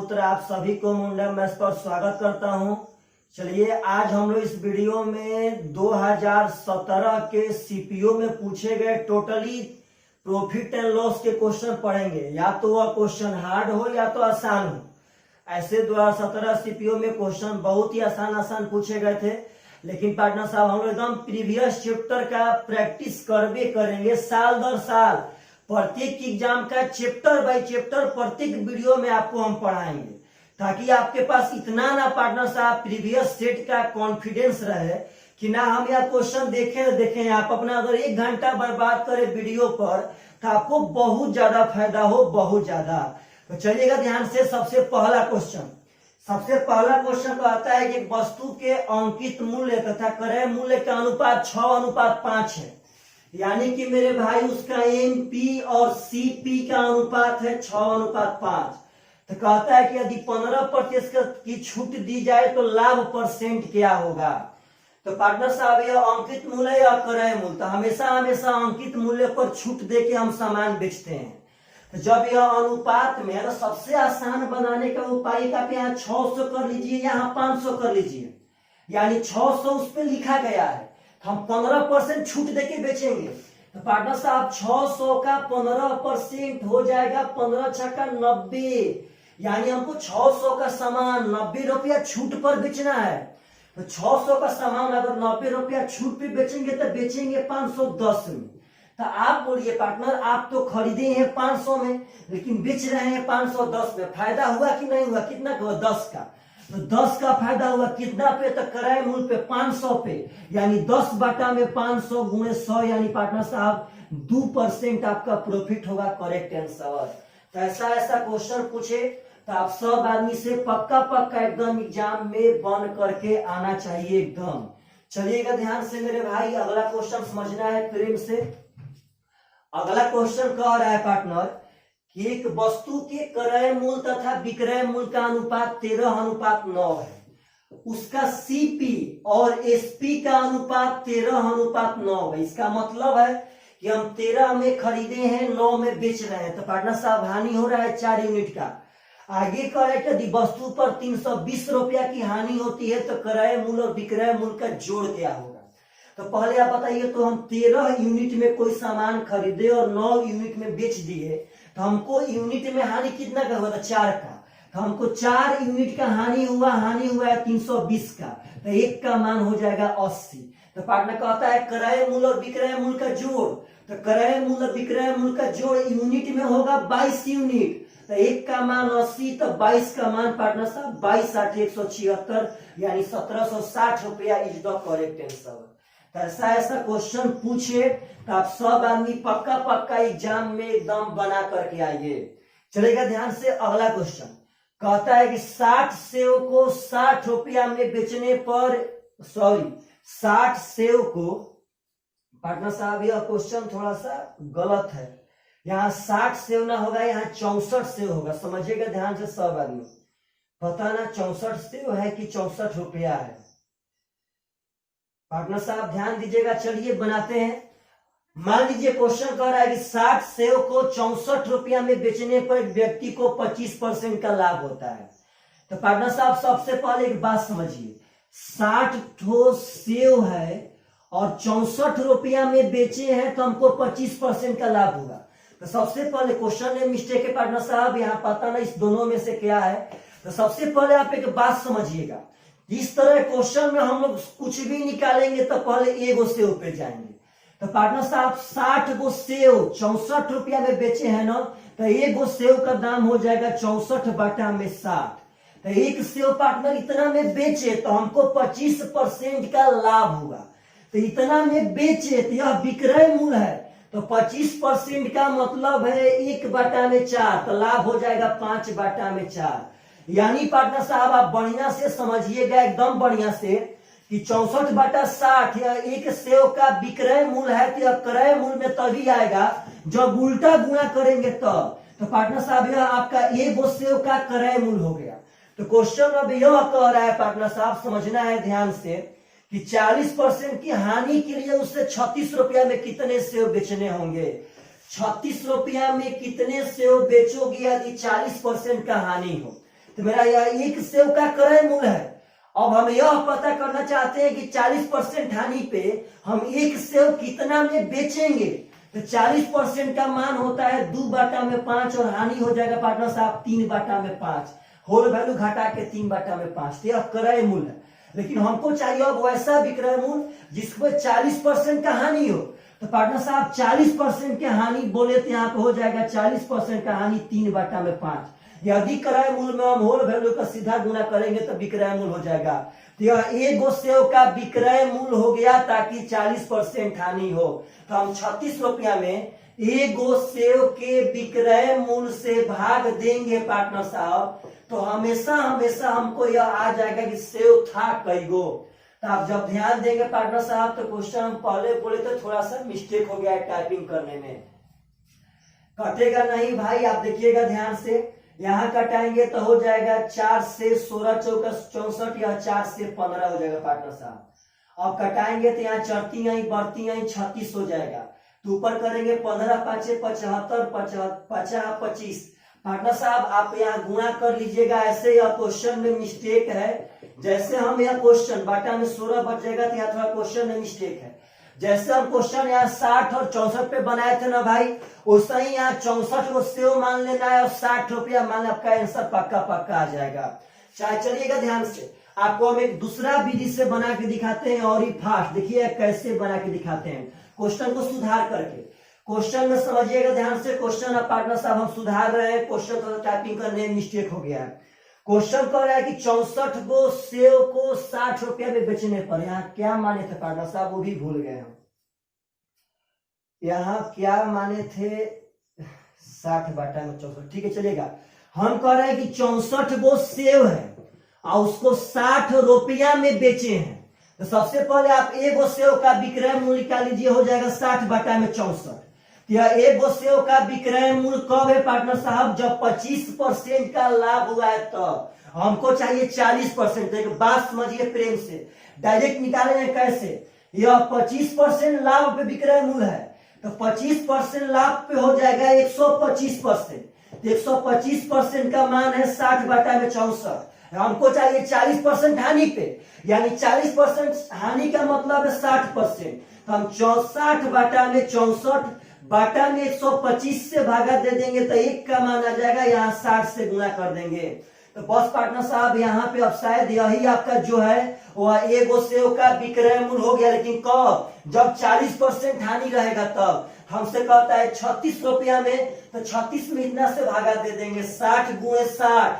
पुत्र आप सभी को मुंडा मैथ्स पर स्वागत करता हूं। चलिए आज हम लोग इस वीडियो में 2017 के सीपीओ में पूछे गए टोटली प्रॉफिट एंड लॉस के क्वेश्चन पढ़ेंगे। या तो वह क्वेश्चन हार्ड हो या तो आसान हो। ऐसे 2017 सीपीओ में क्वेश्चन बहुत ही आसान पूछे गए थे, लेकिन पार्टनर साहब हम लोग एकदम प्रीवियस चैप्टर का प्रैक्टिस करबे करेंगे। साल दर साल प्रत्येक एग्जाम का चैप्टर बाय चैप्टर प्रत्येक वीडियो में आपको हम पढ़ाएंगे, ताकि आपके पास इतना ना पार्टनर साहब प्रीवियस सेट का कॉन्फिडेंस रहे कि ना हम यह क्वेश्चन देखें आप अपना अगर 1 घंटा बर्बाद करें वीडियो पर तो आपको बहुत ज्यादा फायदा हो, बहुत ज्यादा। तो चलिएगा ध्यान से। सबसे पहला क्वेश्चन कहता है कि वस्तु के अंकित मूल्य तथा क्रय मूल्य का अनुपात 6:5 है। यानी कि मेरे भाई उसका एमपी और सीपी का अनुपात है 6:5। तो कहता है कि यदि 15% की छूट दी जाए तो लाभ परसेंट क्या होगा। तो पार्टनर साहब यह अंकित मूल्य या क्रय मूल्य, तो हमेशा अंकित मूल्य पर छूट दे के हम सामान बेचते हैं। तो जब यह अनुपात में तो सबसे आसान बनाने का उपाय का यहाँ 600 कर लीजिए, यहाँ 500 कर लीजिए। यानी 600 उस पर लिखा गया है, हम 15% छूट देके बेचेंगे। तो पार्टनर साहब 600 का 15% हो जाएगा 15 छक्का 90। यानी हमको 600 का सामान 90 रुपया छूट पर बेचना है। तो 600 का सामान अगर 90 रुपया छूट पे बेचेंगे तो बेचेंगे 510 में। तो आप बोलिए पार्टनर, आप तो खरीदे हैं 500 में लेकिन बेच रहे हैं 510 में, फायदा हुआ कि नहीं हुआ? कितना हुआ? 10 का। तो 10 का फायदा हुआ कितना पे? तो क्रय मूल्य पे 500 पे, यानी 10/500 गुणे 100, यानी पार्टनर साहब 2% आपका प्रॉफिट होगा। Correct answer. तो ऐसा क्वेश्चन पूछे तो आप सब आदमी से पक्का एकदम एग्जाम में बन करके आना चाहिए एकदम। चलिएगा ध्यान से मेरे भाई, अगला क्वेश्चन समझना है प्रेम से। अगला क्वेश्चन कह रहा है पार्टनर कि एक वस्तु के क्रय मूल्य तथा विक्रय मूल्य का अनुपात 13:9 है। उसका सीपी और एसपी का अनुपात 13:9 है। इसका मतलब है कि हम 13 में खरीदे हैं, 9 में बेच रहे हैं। तो पार्टनर साहब हानि हो रहा है 4 यूनिट का। आगे करेक्ट, यदि वस्तु पर 320 रुपया की हानि होती है तो क्रय मूल्य और विक्रय मूल्य का जोड़ क्या होगा। तो पहले आप बताइए, तो हम 13 यूनिट में कोई सामान खरीदे और 9 यूनिट में बेच दिए, तो हमको यूनिट में हानि कितना का हुआ था? 4 का। तो हमको 4 यूनिट का हानि हुआ है 320 का। तो एक का मान हो जाएगा 80। तो पार्टनर कहता है क्रय मूल्य और विक्रय मूल्य का जोड़। तो क्रय मूल्य विक्रय मूल्य का जोड़ यूनिट में होगा 22 यूनिट। तो एक का मान 80, तो 22 का मान पार्टनर साहब 22 8 176, यानी 1760 रुपया इज द करेक्ट आंसर। तो ऐसा क्वेश्चन पूछे तो आप सब आदमी पक्का एग्जाम में एकदम बना करके आइए। चलेगा ध्यान से। अगला क्वेश्चन कहता है कि 60 सेव को 60 रुपया में बेचने पर 60 सेव को, पार्टनर साहब यह क्वेश्चन थोड़ा सा गलत है। यहाँ 60 सेव ना होगा, यहाँ 64 सेव होगा। समझिएगा ध्यान से सब आदमी। पता ना 64 सेव है कि 64 रुपया है। पार्टनर साहब ध्यान दीजिएगा। चलिए बनाते हैं। मान लीजिए क्वेश्चन कह रहा है कि 60 सेव को 64 रुपया में बेचने पर व्यक्ति को 25% का लाभ होता है। तो पार्टनर साहब सबसे पहले एक बात समझिए, 60 ठो सेव है और 64 रुपया में बेचे हैं तो हमको 25% का लाभ होगा। तो सबसे पहले क्वेश्चन में मिस्टेक है पार्टनर साहब, यहाँ पता नहीं इस दोनों में से क्या है। तो सबसे पहले आप एक बात समझिएगा, इस तरह क्वेश्चन में हम लोग कुछ भी निकालेंगे तो पहले एगो सेव पे जाएंगे। तो पार्टनर साहब 60 गो सेव 64 रुपया में बेचे हैं ना, तो एगो सेव का दाम हो जाएगा 64/60। तो एक सेव पार्टनर इतना में बेचे तो हमको 25% का लाभ होगा। तो इतना में बेचे तो यह विक्रय मूल्य है, तो 25% का मतलब है 1/4, तो लाभ हो जाएगा 5/4। यानी पार्टनर साहब आप बढ़िया से समझिएगा एकदम बढ़िया से कि 64/60 या एक सेव का विक्रय मूल्य है तो क्रय मूल्य में तभी आएगा जब उल्टा गुणा करेंगे तब। तो पार्टनर साहब यह आपका एगो सेव का क्रय मूल्य हो गया। तो क्वेश्चन अब यह कह रहा है पार्टनर साहब, समझना है ध्यान से कि 40% की हानि के लिए उससे 36 रुपया में कितने सेव बेचने होंगे। 36 रुपया में कितने सेव बेचोगे यदि 40% का हानि हो। तो मेरा यह एक सेव का क्रय मूल्य है। अब हम यह पता करना चाहते हैं कि 40% हानि पे हम एक सेव कितना में बेचेंगे। तो 40% का मान होता है 2/5 और हानि हो जाएगा पार्टनर साहब 3/5, होल वैल्यू घटा के 3/5। तो यह क्रय मूल्य है। लेकिन हमको चाहिए अब वैसा विक्रय मूल्य जिसमें 40% का हानि हो। तो पार्टनर साहब 40% के हानि बोले तो यहाँ पे हो जाएगा 40% का हानि 3/5। यदि क्रय मूल्य में हम होल वैल्यू का सीधा गुना करेंगे तो विक्रय मूल्य हो जाएगा। तो यह एक सेव का विक्रय मूल्य हो गया ताकि 40% हानि हो। तो हम 36 रुपया में एक सेव के विक्रय मूल्य से भाग देंगे पार्टनर साहब, तो हमेशा हमेशा हमको यह आ जाएगा कि सेव था कई गो। तो आप जब ध्यान देंगे पार्टनर साहब तो क्वेश्चन हम पहले बोले तो थोड़ा सा मिस्टेक हो गया है टाइपिंग करने में, कटेगा नहीं भाई। आप देखिएगा ध्यान से, यहाँ कटाएंगे तो हो जाएगा 4 से 16 चौका 64 या 4 से 15 हो जाएगा पार्टनर साहब। अब कटाएंगे तो यहाँ चढ़ती आई बढ़ती आई 36 हो जाएगा। तो ऊपर करेंगे 15 5 75 50 25। पार्टनर साहब आप यहाँ गुणा कर लीजिएगा। ऐसे यह क्वेश्चन में मिस्टेक है। जैसे हम यह क्वेश्चन बाटा में 16 बच जाएगा तो यहाँ थोड़ा क्वेश्चन में मिस्टेक है। जैसे हम क्वेश्चन यहाँ 60 और 64 पे बनाए थे ना भाई, वैसा ही यहाँ 64 को सेव मान लेना है और 60 रुपया मान, आपका आंसर पक्का पक्का आ जाएगा। चाहे चलिएगा ध्यान से, आपको हम एक दूसरा विधि से बना के दिखाते हैं और ही फास्ट। देखिए कैसे बना के दिखाते हैं क्वेश्चन को सुधार करके। क्वेश्चन में समझिएगा ध्यान से, क्वेश्चन अब पार्टनर साहब हम सुधार रहे हैं। क्वेश्चन को टाइपिंग करने में मिस्टेक हो गया है। क्वेश्चन कह रहा है कि 64 गो सेव को 60 रुपया में बेचने पर, यहाँ क्या माने थे पार्टनर साहब वो भी भूल गए हम। यहाँ क्या माने थे 60/64, ठीक है चलेगा। हम कह रहे हैं कि 64 गो सेव है और उसको 60 रुपया में बेचे हैं। तो सबसे पहले आप एक गो सेव का विक्रय मूल्य निकाल लीजिए, हो जाएगा 60/64। यह एक गो सेव का विक्रय मूल्य कब है पार्टनर साहब, जब 25% का लाभ हुआ है तब। हमको चाहिए 40%। तो एक बात समझिए प्रेम से, डायरेक्ट निकालेंगे कैसे। यह 25% लाभ पे विक्रय मूल्य है, तो 25% लाभ पे हो जाएगा 125%। तो 125% का मान है 60/64। हमको चाहिए 40% हानि पे, यानी 40% हानि का मतलब है 60%। तो हम 60/64/125 से भागा दे देंगे तो 1 का मान आ जाएगा, यहाँ 60 से गुणा कर देंगे। तो बस पार्टनर साहब यहाँ पे अब शायद यही आपका जो है वह एक सेव का विक्रय मूल्य हो गया। लेकिन कब, जब 40% हानि रहेगा तब। हमसे कहता है 36 रुपया में, तो 36 में इतना से भागा दे देंगे, 60 गुणे 60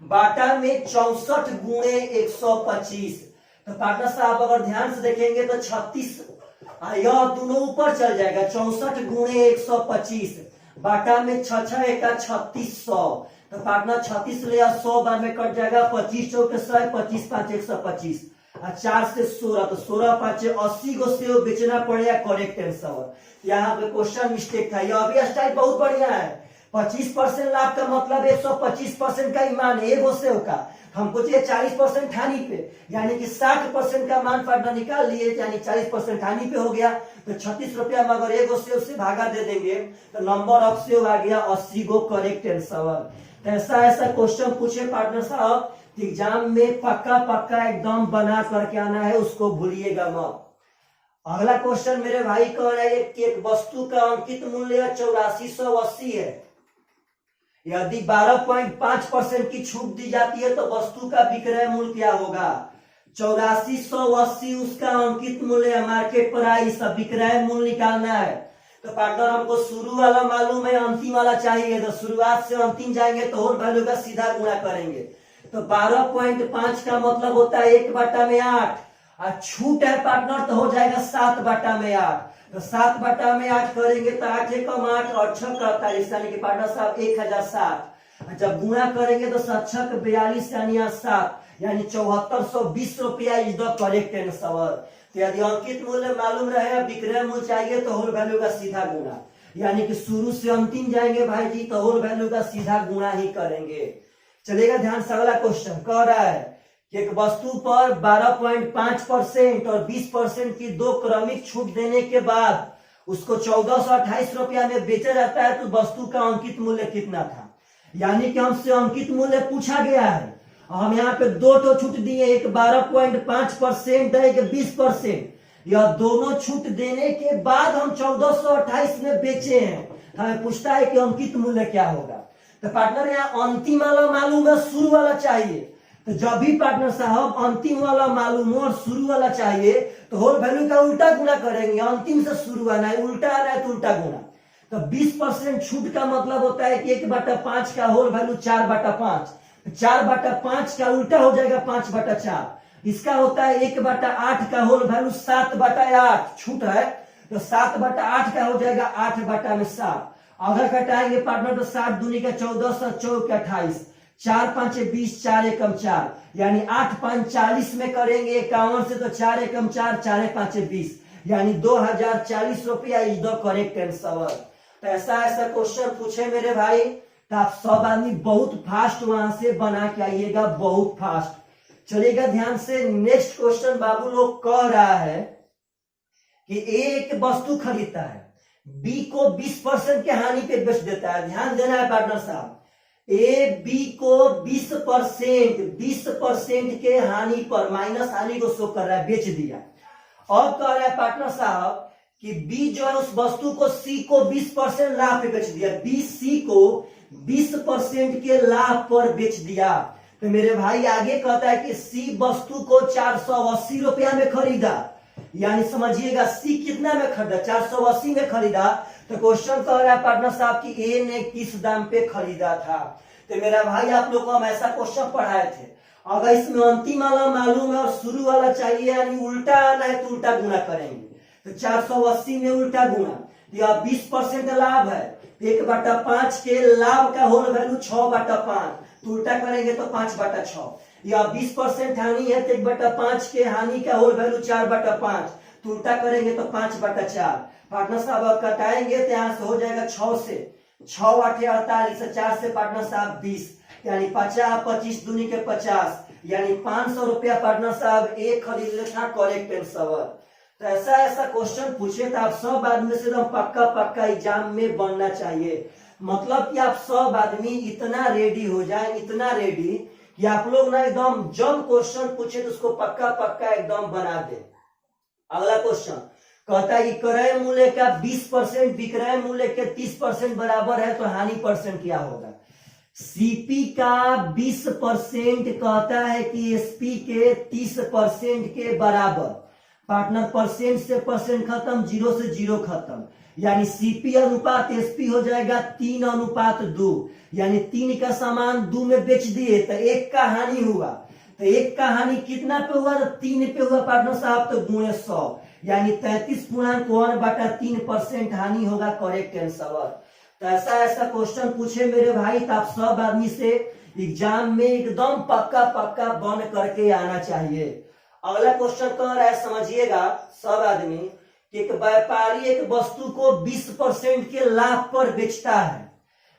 बाटा में 64 गुणे 125। तो पार्टनर साहब अगर ध्यान से देखेंगे तो 36 यह दोनों ऊपर चल जाएगा, 64 गुणे 125 बाटा में 6 एका 3600। तो पार्टनर 36 ले 100 बार में कट जाएगा, 25 चौके 100, 25 5 125 और 4 से 16, तो 16 5 80 गो सेव बेचना पड़ेगा, करेक्ट आंसर। यहाँ पे क्वेश्चन मिस्टेक था। यह भी स्टाइल बहुत बढ़िया है। 25% लाभ का मतलब 125% का ईमान है एक सेव का। हमको चाहिए 40% हानि पे, यानी कि 60% का मान पार्टनर निकाल लिए, यानी 40% हानि पे हो गया। तो 36 रुपया में अगर एक सेव से भागा दे देंगे तो नंबर ऑफ सेव आ गया 80 गो, करेक्ट आंसर। तो ऐसा क्वेश्चन पूछे पार्टनर साहब एग्जाम में पक्का पक्का एकदम बना करके आना है, उसको भूलिएगा मत। अगला क्वेश्चन मेरे भाई कह रहा है कि एक वस्तु का अंकित मूल्य 8480 है। यदि 12.5% की छूट दी जाती है तो वस्तु का विक्रय मूल्य क्या होगा। 8480 उसका अंकित मूल्य, मार्केट प्राइस, विक्रय मूल्य निकालना है। तो पार्टनर हमको शुरू वाला मालूम है, अंतिम वाला चाहिए। तो शुरुआत से अंतिम जाएंगे तो होल वैल्यू का सीधा गुणा करेंगे। तो 12.5 का मतलब होता है 1/8 और छूट है पार्टनर तो हो जाएगा 7/8। तो 7/8 करेंगे तो 8 एकम 8 और 6 का 48, यानी कि पार्टनर साहब 1007। जब गुणा करेंगे तो 7 6 42 यानी 7, यानी 7420 रुपया इज द करेक्ट आंसर। तो यदि अंकित मूल्य मालूम रहे, विक्रय मूल्य चाहिए तो होल वैल्यू का सीधा गुणा, यानी कि शुरू से अंतिम जाएंगे भाई जी तो होल वैल्यू का सीधा गुणा ही करेंगे। चलेगा ध्यान से। अगला क्वेश्चन कह रहा है कि एक वस्तु पर 12.5% और 20% की दो क्रमिक छूट देने के बाद उसको 1428 रुपया में बेचा जाता है, तो वस्तु का अंकित मूल्य कितना था। यानी कि हमसे अंकित मूल्य पूछा गया है और हम यहाँ पे दो तो छूट दिए, एक 12.5% है, एक 20%। यह दोनों छूट देने के बाद हम 1428 में बेचे हैं। हमें पूछता है कि अंकित मूल्य क्या होगा। तो पार्टनर यहाँ अंतिम वाला मालूम है, शुरू वाला चाहिए। तो जब भी पार्टनर साहब अंतिम वाला मालूम हो और शुरू वाला चाहिए तो होल वैल्यू का उल्टा गुना करेंगे। अंतिम से शुरू आना है, उल्टा आना है तो उल्टा गुना। तो 20% छूट का मतलब होता है कि 1/5 का होल वैल्यू 4/5। 4/5 का उल्टा हो जाएगा 5/4। इसका होता है 1/8 का होल वैल्यू 7/8। छूट है तो 7/8 का हो जाएगा 8/7। अगर घटाएंगे पार्टनर तो 7 दूनी का 14, 7 चौक 28, 4 5 20, 4 एकम 4, यानी 8 5 40 में करेंगे 51 से तो 4 एकम 4, 4 5 20, यानी 2040 रुपया इज द करेक्ट आंसर। तो ऐसा क्वेश्चन पूछे मेरे भाई तो आप सब आदमी बहुत फास्ट वहां से बना के आइएगा, बहुत फास्ट चलिएगा। ध्यान से नेक्स्ट क्वेश्चन बाबू लोग कह रहा है कि ए एक वस्तु खरीदता है, बी को 20% के हानि पे बेच देता है। ध्यान देना है पार्टनर साहब, ए बी को 20% के हानि पर, माइनस हानि को शो कर रहा है, बेच दिया। और कह रहा है पार्टनर साहब कि बी जो है उस वस्तु को सी को 20% लाभ पे बेच दिया। बी सी को 20% के लाभ पर बेच दिया। तो मेरे भाई आगे कहता है कि सी वस्तु को 480 रुपया में खरीदा, यानी समझिएगा सी कितना में खरीदा, 480 में खरीदा। तो क्वेश्चन कह रहा है पार्टनर साहब कि ए ने किस दाम पे खरीदा था। तो मेरा भाई आप लोग को हम ऐसा क्वेश्चन पढ़ाए थे, अगर इसमें अंतिम वाला मालूम है और शुरू वाला चाहिए यानी उल्टा आना है तो उल्टा गुना करेंगे। तो 480 में उल्टा गुना, यह 20% लाभ है, 1/5 के लाभ का होल वैल्यू 6/5, तो उल्टा करेंगे तो 5/6। या 20% हानि है तो 1/5 के हानि का होल वैल्यू 4/5, तो उल्टा करेंगे तो 5/4। पार्टनर साहब अब कटाएंगे तो यहाँ से हो जाएगा 6 से 6 8 48, 4 से पार्टनर साहब 20, यानी 50 25 दूनी के 50, यानी 500 रुपया पार्टनर साहब एक खरीद लेता करेक्ट आंसर। तो ऐसा क्वेश्चन पूछे तो आप सब आदमी से एकदम पक्का एग्जाम में बनना चाहिए। मतलब कि आप सब आदमी इतना रेडी हो जाए, इतना रेडी कि आप लोग ना एकदम जब क्वेश्चन पूछे तो उसको पक्का एकदम बना दे। अगला क्वेश्चन कहता है कि क्रय मूल्य का 20% विक्रय मूल्य के 30% बराबर है तो हानि परसेंट क्या होगा। सीपी का 20% कहता है कि एसपी के 30% के बराबर। पार्टनर परसेंट से परसेंट खत्म, 0 से 0 खत्म, यानी सीपी अनुपात एसपी हो जाएगा 3:2, यानी 3 का सामान 2 में बेच दिए तो 1 का हानि हुआ। तो 1 का हानि कितना पे हुआ तो 3 पे हुआ पार्टनर साहब, तो गुणे 100, यानी 33.1/3% हानि होगा करेक्ट आंसर। तो ऐसा क्वेश्चन पूछे मेरे भाई तो आप सब आदमी से एग्जाम में एकदम पक्का बन करके आना चाहिए। अगला क्वेश्चन कह रहा है, समझिएगा सब आदमी कि एक व्यापारी एक वस्तु को 20% के लाभ पर बेचता है।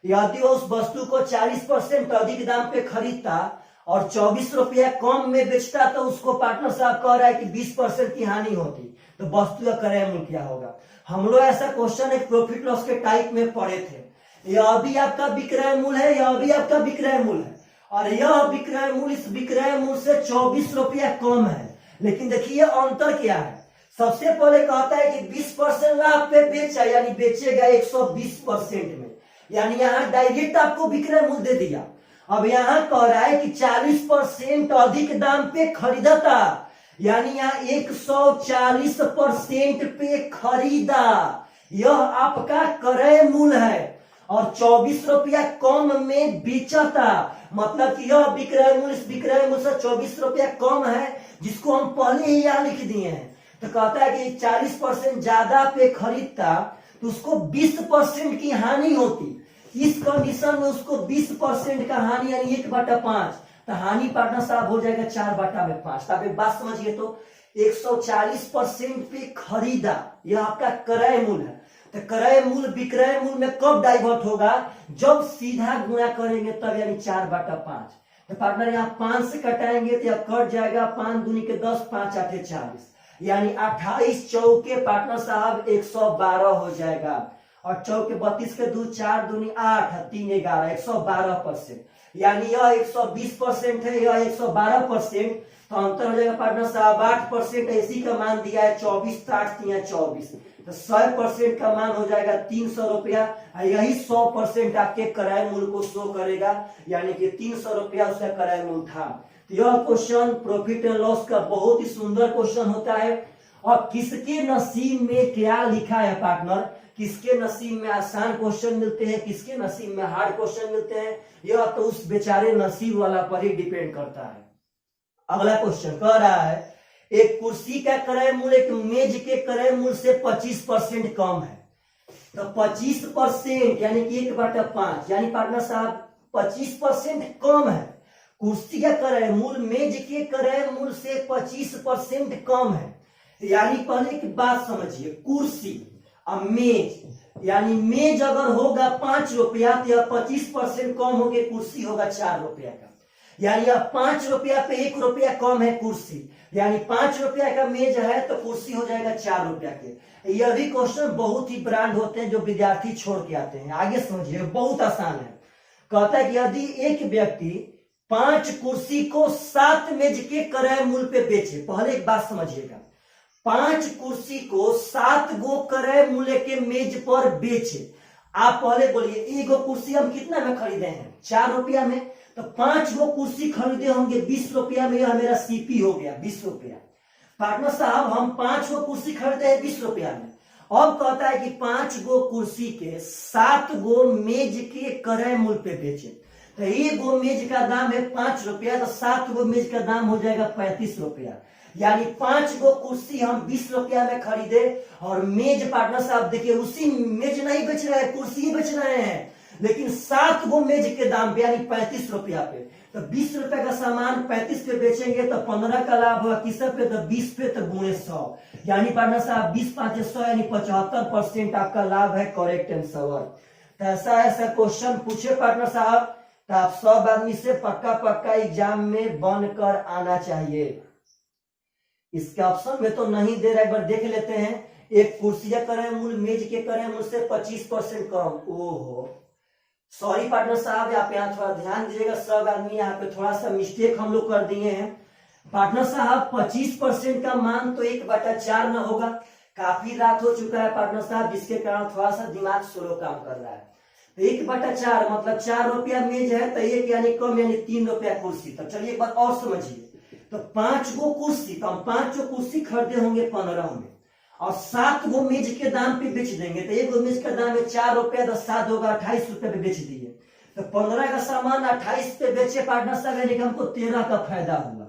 यदि वो उस वस्तु को 40% अधिक दाम पे खरीदता और 24 रुपया कम में बेचता तो उसको पार्टनर साहब कह रहा है कि 20% की हानि होती, तो वस्तु का क्रय मूल्य क्या होगा। हम लोग ऐसा क्वेश्चन एक प्रॉफिट लॉस के टाइप में पढ़े थे। यह भी आपका विक्रय मूल्य है, यह भी आपका विक्रय मूल्य है, और यह विक्रय मूल्य इस विक्रय मूल्य से 24 रुपया कम है। लेकिन देखिए अंतर क्या है। सबसे पहले कहता है कि 20% लाभ पे बेचा, यानी बेचेगा 120% में, यानी यहाँ डायरेक्ट आपको विक्रय मूल्य दे दिया। अब यहाँ कह रहा है कि 40% अधिक दाम पे खरीदा था, यानी यहाँ 140% पे खरीदा, यह आपका क्रय मूल्य है। और 24 रुपया कम में बेचा था, मतलब कि यह विक्रय मूल्य इस विक्रय मूल्य से 24 रुपया कम है, जिसको हम पहले ही यहाँ लिख दिए हैं। तो कहता है कि 40% ज्यादा पे खरीदता तो उसको 20% की हानि होती। इस कंडीशन में उसको 20% का हानि यानी 1/5, तो हानि पार्टनर साहब हो जाएगा 4/5। आप एक बात समझिए तो 140% पे खरीदा, यह आपका क्रय मूल्य है। तो क्रय मूल्य विक्रय मूल्य में कब डाइवर्ट होगा, जब सीधा गुणा करेंगे तब, यानी 4/5। तो पार्टनर यहाँ 5 से कटाएंगे तो यह कट जाएगा, 5 दूनी के 10, 5 8 40, यानी 28 चौके पार्टनर साहब 112 हो जाएगा। और चौके 32 के 2 4 दूनी 8 3 11 112%। यानी यह 120% है, यह 112%। तो अंतर हो जाएगा पार्टनर साहब 8%। इसी का मान दिया है 24, 8 3 24, तो 100% का मान हो जाएगा 300 रुपया। यही 100% आपके क्रय मूल्य को शो करेगा, यानी कि 300 रुपया उसका क्रय मूल्य था। तो यह क्वेश्चन प्रॉफिट एंड लॉस का बहुत ही सुंदर क्वेश्चन होता है। और किसके नसीब में क्या लिखा है पार्टनर, किसके नसीब में आसान क्वेश्चन मिलते हैं, किसके नसीब में हार्ड क्वेश्चन मिलते हैं, यह तो उस बेचारे नसीब वाला पर ही डिपेंड करता है। अगला क्वेश्चन कह रहा है एक कुर्सी का क्रय मूल्य एक मेज के क्रय मूल्य से 25% कम है। तो 25% यानी कि 1/5, यानी पार्टनर साहब 25% कम है। कुर्सी का क्रय मूल्य मेज के क्रय मूल्य से 25% कम है। यानी पहले की बात समझिए, कुर्सी और मेज, यानी मेज अगर होगा 5 रुपया तो यह 25% कम होके कुर्सी होगा 4 रुपया का। यानी अब 5 रुपया पे 1 रुपया कम है कुर्सी, यानी 5 रुपया का मेज है तो कुर्सी हो जाएगा 4 रुपया के। यह भी क्वेश्चन बहुत ही ब्रांड होते हैं जो विद्यार्थी छोड़ के आते हैं। आगे समझिए, बहुत आसान है। कहता है कि यदि एक व्यक्ति 5 कुर्सी को 7 मेज के क्रय मूल्य पे बेचे। पहले एक बात समझिएगा, 5 कुर्सी को 7 गो क्रय मूल्य के मेज पर बेचे। आप पहले बोलिए, एगो कुर्सी हम कितना में खरीदे हैं? 4 रुपया में। तो 5 गो कुर्सी खरीदे होंगे 20 रुपया में, यह मेरा सीपी हो गया 20 रुपया। पार्टनर साहब हम 5 गो कुर्सी खरीदे हैं 20 रुपया में। अब कहता है कि 5 गो कुर्सी के 7 गो मेज के क्रय मूल्य पे बेचे। तो एक गो मेज का दाम है 5 रुपया, तो 7 गो मेज का दाम हो जाएगा 35 रुपया। यानी 5 गो कुर्सी हम 20 रुपया में खरीदे और मेज पार्टनर साहब देखिए उसी मेज नहीं बेच रहे हैं, कुर्सी ही बेच रहे हैं, लेकिन 7 गो मेज के दाम पे यानी 35 रुपया पे। तो 20 रुपए का सामान 35 पे बेचेंगे तो 15 का लाभ होगा किस पे? तो 20 पे, तो गुणे 100। यानी पार्टनर साहब 20 5 100 यानी 75% आपका लाभ है। Correct answer. तो ऐसा क्वेश्चन पूछे पार्टनर साहब तो आप सब आदमी से पक्का एग्जाम में बनकर आना चाहिए। इसके ऑप्शन में तो नहीं दे रहा, एक बार देख लेते हैं। एक कुर्सी का क्रय मूल्य मेज के क्रय मूल्य से 25% कम। ओहो सॉरी पार्टनर साहब, आप यहाँ थोड़ा ध्यान दीजिएगा। सब आदमी यहाँ पे थोड़ा सा मिस्टेक हम लोग कर दिए हैं। पार्टनर साहब 25% का मान तो 1/4 न होगा। काफी रात हो चुका है पार्टनर साहब, जिसके कारण थोड़ा सा दिमाग स्लो काम कर रहा है। तो 1/4 मतलब 4 रुपया मेज है, तो 1 यानी कम यानी 3 रुपया कुर्सी। तो चलिए एक बात और समझिए, तो 5 गो कुर्सी, तो हम 5 गो कुर्सी खरीदे होंगे 15 में और 7 गो मेज के दाम पे बेच देंगे। तो एक गो मेज का दाम है 4 रुपया, तो 7 होगा 28 रुपये पे बेच दिए। तो 15 का सामान 28 पे बेचे पार्टनर साहब, यानी कि हमको 13 का फायदा हुआ।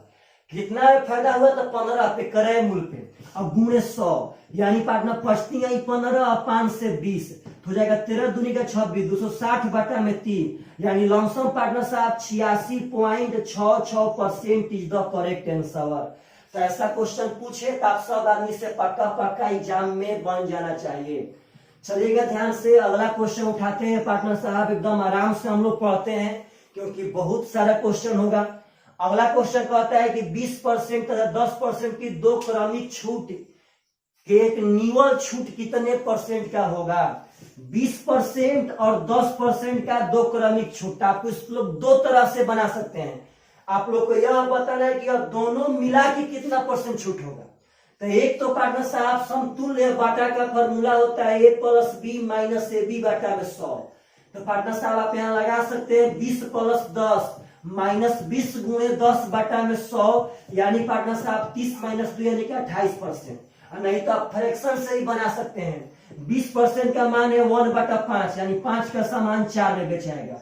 कितना फायदा हुआ? तो 15 पे क्रय मूल्य पे और गुणे 100, यानी पार्टनर पचती आई 15 और 5 से 20 हो जाएगा 13 दूनी का 26, 260 बटा में 3, यानी लमसम पार्टनर साहब 86.66% इज द करेक्ट आंसर। तो ऐसा क्वेश्चन पूछे तो आप सब आदमी से पक्का एग्जाम में बन जाना चाहिए। चलिएगा ध्यान से, अगला क्वेश्चन उठाते हैं पार्टनर साहब। एकदम आराम से हम लोग पढ़ते हैं क्योंकि बहुत सारा क्वेश्चन होगा। अगला क्वेश्चन कहता है कि 20% तथा 10% की 2 क्रमिक छूट के एक निवल छूट कितने परसेंट का होगा? 20% और 10% का 2 क्रमिक छूट। आपको इस लोग 2 तरह से बना सकते हैं। आप लोग को यह बताना है कि अब दोनों मिला के कितना परसेंट छूट होगा। तो एक तो पार्टनर साहब समतुल्य बाटा का फॉर्मूला होता है a + b - ab बटा में 100। तो पार्टनर साहब आप यहाँ लगा सकते हैं 20 + 10 -20 गुणे 10 बटा में 100, यानी पार्टनर साहब 30 - 2 यानी कि 28%। नहीं तो आप फ्रैक्शन से ही बना सकते हैं। 20% का मान है 1/5, यानी 5 का सामान 4 में बेचाएगा।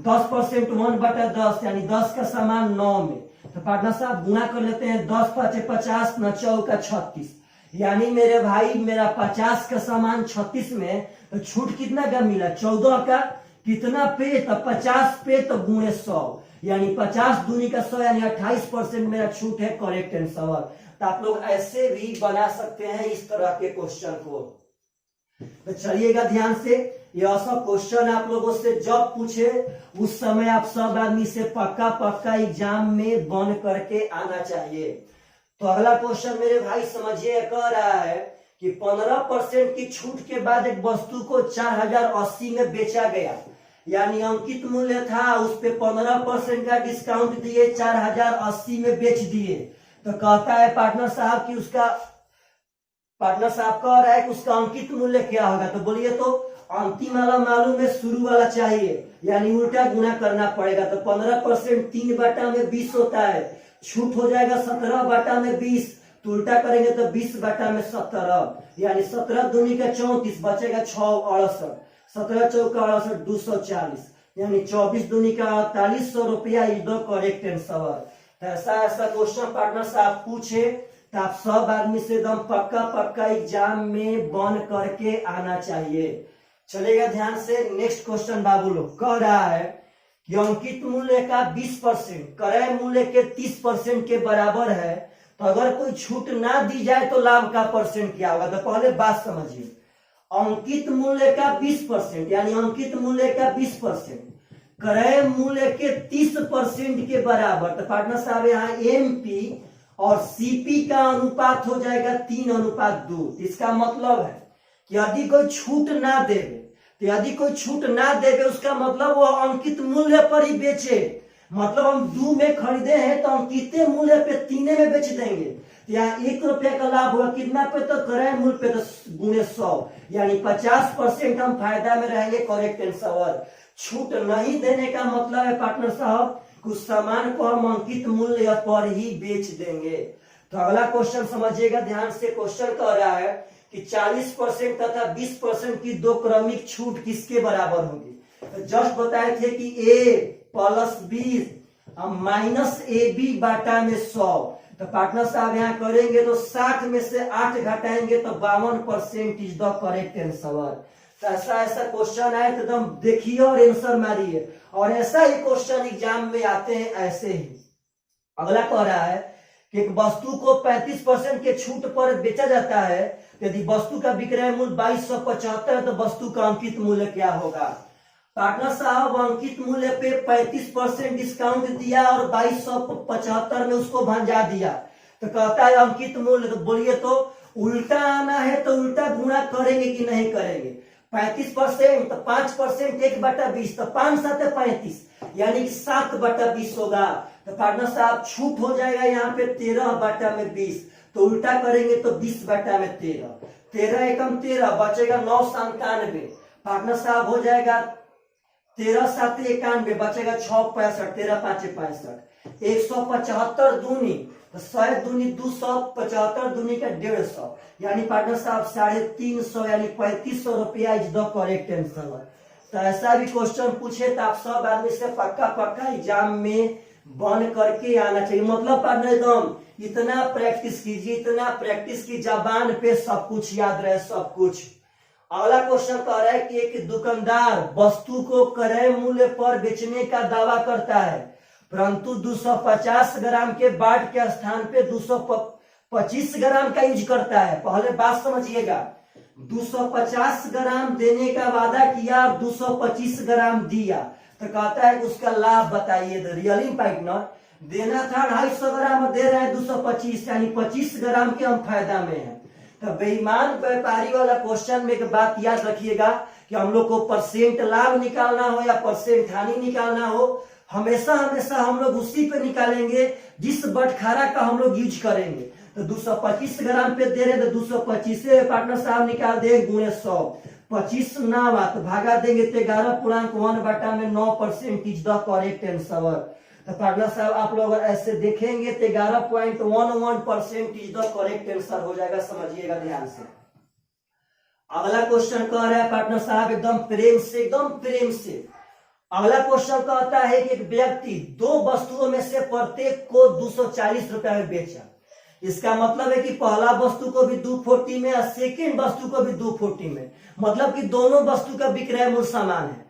10% 1/10 यानी 10 का सामान 9 में। तो पार्टनर साहब गुणा कर लेते हैं, 10 × 5 = 50 न 4 × 36, यानी मेरे भाई मेरा 50 का सामान 36 में, तो छूट कितना का मिला? 14 का। कितना पे? तो 50 पे, तो गुणे 100, यानी 50 दूनी का 100 यानी 28% मेरा छूट है। Correct answer. तो आप लोग ऐसे भी बना सकते हैं इस तरह के क्वेश्चन को। तो चलिएगा ध्यान से, यह सब क्वेश्चन आप लोगों से जब पूछे उस समय आप सब आदमी से पक्का एग्जाम में बन करके आना चाहिए। तो अगला क्वेश्चन मेरे भाई समझिए, कह रहा है कि 15% की छूट के बाद एक वस्तु को 4080 में बेचा गया, यानी अंकित मूल्य था, उस पे 15% का डिस्काउंट दिए, 4080 में बेच दिए। तो कहता है पार्टनर साहब कि उसका, पार्टनर साहब कह रहा है कि उसका अंकित मूल्य क्या होगा। तो बोलिए तो अंतिम वाला मालूम है, शुरू वाला चाहिए, यानी उल्टा गुना करना पड़ेगा। तो 15% 3/20 होता है, छूट हो जाएगा 17/20, तो उल्टा करेंगे तो 20/17, यानी 17 दूनी का 34, बचेगा 6 68, 17 चौका 68, 240, यानी 24 दूनी का 4800 रुपया इज द करेक्ट आंसर। ऐसा ऐसा क्वेश्चन पार्टनर साहब पूछे तो आप सब आदमी से एकदम पक्का पक्का एग्जाम में बन करके आना चाहिए। चलेगा ध्यान से। नेक्स्ट क्वेश्चन बाबू लोग कह रहा है कि अंकित मूल्य का 20% क्रय मूल्य के 30% के बराबर है, तो अगर कोई छूट ना दी जाए तो लाभ का परसेंट क्या होगा। तो पहले बात समझिए, अंकित मूल्य का 20%, यानी अंकित मूल्य का 20% क्रय मूल्य के 30% के बराबर, तो पार्टनर साहब यहाँ एमपी और सीपी का अनुपात हो जाएगा 3:2। इसका मतलब है कि यदि कोई छूट ना देवे, तो यदि कोई छूट ना देवे उसका मतलब वो अंकित मूल्य पर ही बेचे। मतलब हम 2 में खरीदे हैं तो अंकित मूल्य पे 3 में बेच देंगे, तो यहाँ 1 रुपया का लाभ हुआ, कितना पे, तो क्रय मूल्य पे तो गुणे 100, यानी 50% हम फायदा में रहेंगे। Correct answer. छूट नहीं देने का मतलब है पार्टनर साहब कुछ सामान को हम अंकित मूल्य पर ही बेच देंगे। तो अगला क्वेश्चन समझिएगा ध्यान से। क्वेश्चन कह रहा है कि 40% तथा 20% की दो क्रमिक छूट किसके बराबर होगी। तो जस्ट बताए थे कि ए प्लस 20 माइनस ए बी बाटा में 100। तो पार्टनर साहब यहाँ करेंगे तो 60 में से 8 घटाएंगे तो 52% इज द करेक्ट आंसर। तो ऐसा ऐसा क्वेश्चन आए तो एकदम देखिए और आंसर मारिए, और ऐसा ही क्वेश्चन एग्जाम में आते हैं ऐसे ही। अगला कह रहा है कि एक वस्तु को 35% के छूट पर बेचा जाता है, यदि वस्तु का विक्रय मूल्य 2275 है तो वस्तु का अंकित मूल्य क्या होगा। पार्टनर साहब अंकित मूल्य पे 35% डिस्काउंट दिया और 2275 में उसको भंजा दिया, तो कहता है अंकित मूल्य। तो बोलिए तो उल्टा आना है तो उल्टा गुणा करेंगे कि नहीं करेंगे। 35% तो 5% 1/20, तो 5 7 35, यानी कि 7/20 होगा। तो पार्टनर साहब छूट हो जाएगा यहाँ पे 13/20, तो उल्टा करेंगे तो 20/13, 13 एकम 13, बचेगा 9 97। पार्टनर साहब हो जाएगा 13 7 91, बचेगा 6 65, 13 5 65, 175 दूनी, तो 100 दूनी 275 दूनी का 150, यानी पार्टनर साहब 350, यानी 3500 रुपया इज द करेक्ट आंसर। तो ऐसा भी क्वेश्चन पूछे तो आप सब आदमी से पक्का पक्का एग्जाम में बन करके आना चाहिए। मतलब पार्टनर एकदम इतना प्रैक्टिस कीजिए, इतना प्रैक्टिस की जबान पे सब कुछ याद रहे, सब कुछ। अगला क्वेश्चन कह रहा है कि एक दुकानदार वस्तु को क्रय मूल्य पर बेचने का दावा करता है, परंतु 250 ग्राम के बाट के स्थान पे 225 ग्राम का यूज करता है। पहले बात समझिएगा, 250 ग्राम देने का वादा किया और 225 ग्राम दिया, तो कहता है उसका लाभ बताइए। रियल इंपॉर्टेंट, देना था 250 ग्राम, दे रहा है 225, यानी 25 ग्राम के हम फायदा में है। तो बेईमान व्यापारी वाला क्वेश्चन में एक बात याद रखिएगा कि हम लोग को परसेंट लाभ निकालना हो या परसेंट हानि निकालना हो, हमेशा हमेशा हम लोग उसी पे निकालेंगे जिस बटखारा का हम लोग यूज करेंगे। तो 225 ग्राम पे दे रहे तो 225 पार्टनर साहब निकाल दे गुणे 100, 25 ना हुआ तो भागा देंगे तो 11.1/9% इज द करेक्ट आंसर। तो पार्टनर साहब आप लोग अगर ऐसे देखेंगे तो 11.11% इज द करेक्ट आंसर हो जाएगा। समझिएगा ध्यान से। अगला क्वेश्चन कह रहा है पार्टनर साहब एकदम प्रेम से, एकदम प्रेम से। अगला क्वेश्चन कहता है कि एक व्यक्ति 2 वस्तुओं में से प्रत्येक को 240 रुपया में बेचा। इसका मतलब है कि पहला वस्तु को भी 240 में और सेकेंड वस्तु को भी 240 में, मतलब कि दोनों वस्तु का विक्रय मूल्य समान है।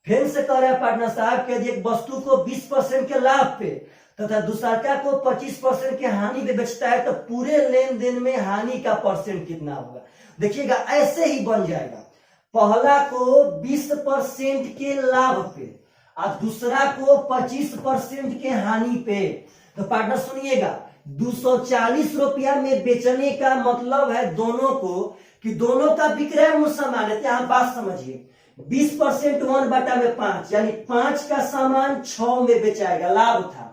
फिर से कह रहे हैं पार्टनर साहब कि यदि एक वस्तु को 20% के लाभ पे तथा दूसरा को 25% के हानि पे बेचता है तो पूरे लेन देन में हानि का परसेंट कितना होगा। देखिएगा ऐसे ही बन जाएगा, पहला को 20% के लाभ पे और दूसरा को 25% के हानि पे। तो पार्टनर सुनिएगा, 240 रुपया में बेचने का मतलब है दोनों को कि दोनों का विक्रय मूल्य समान है। यहाँ बात समझिए, 20% 1/5 यानी 5 का सामान 6 में बेचाएगा, लाभ था।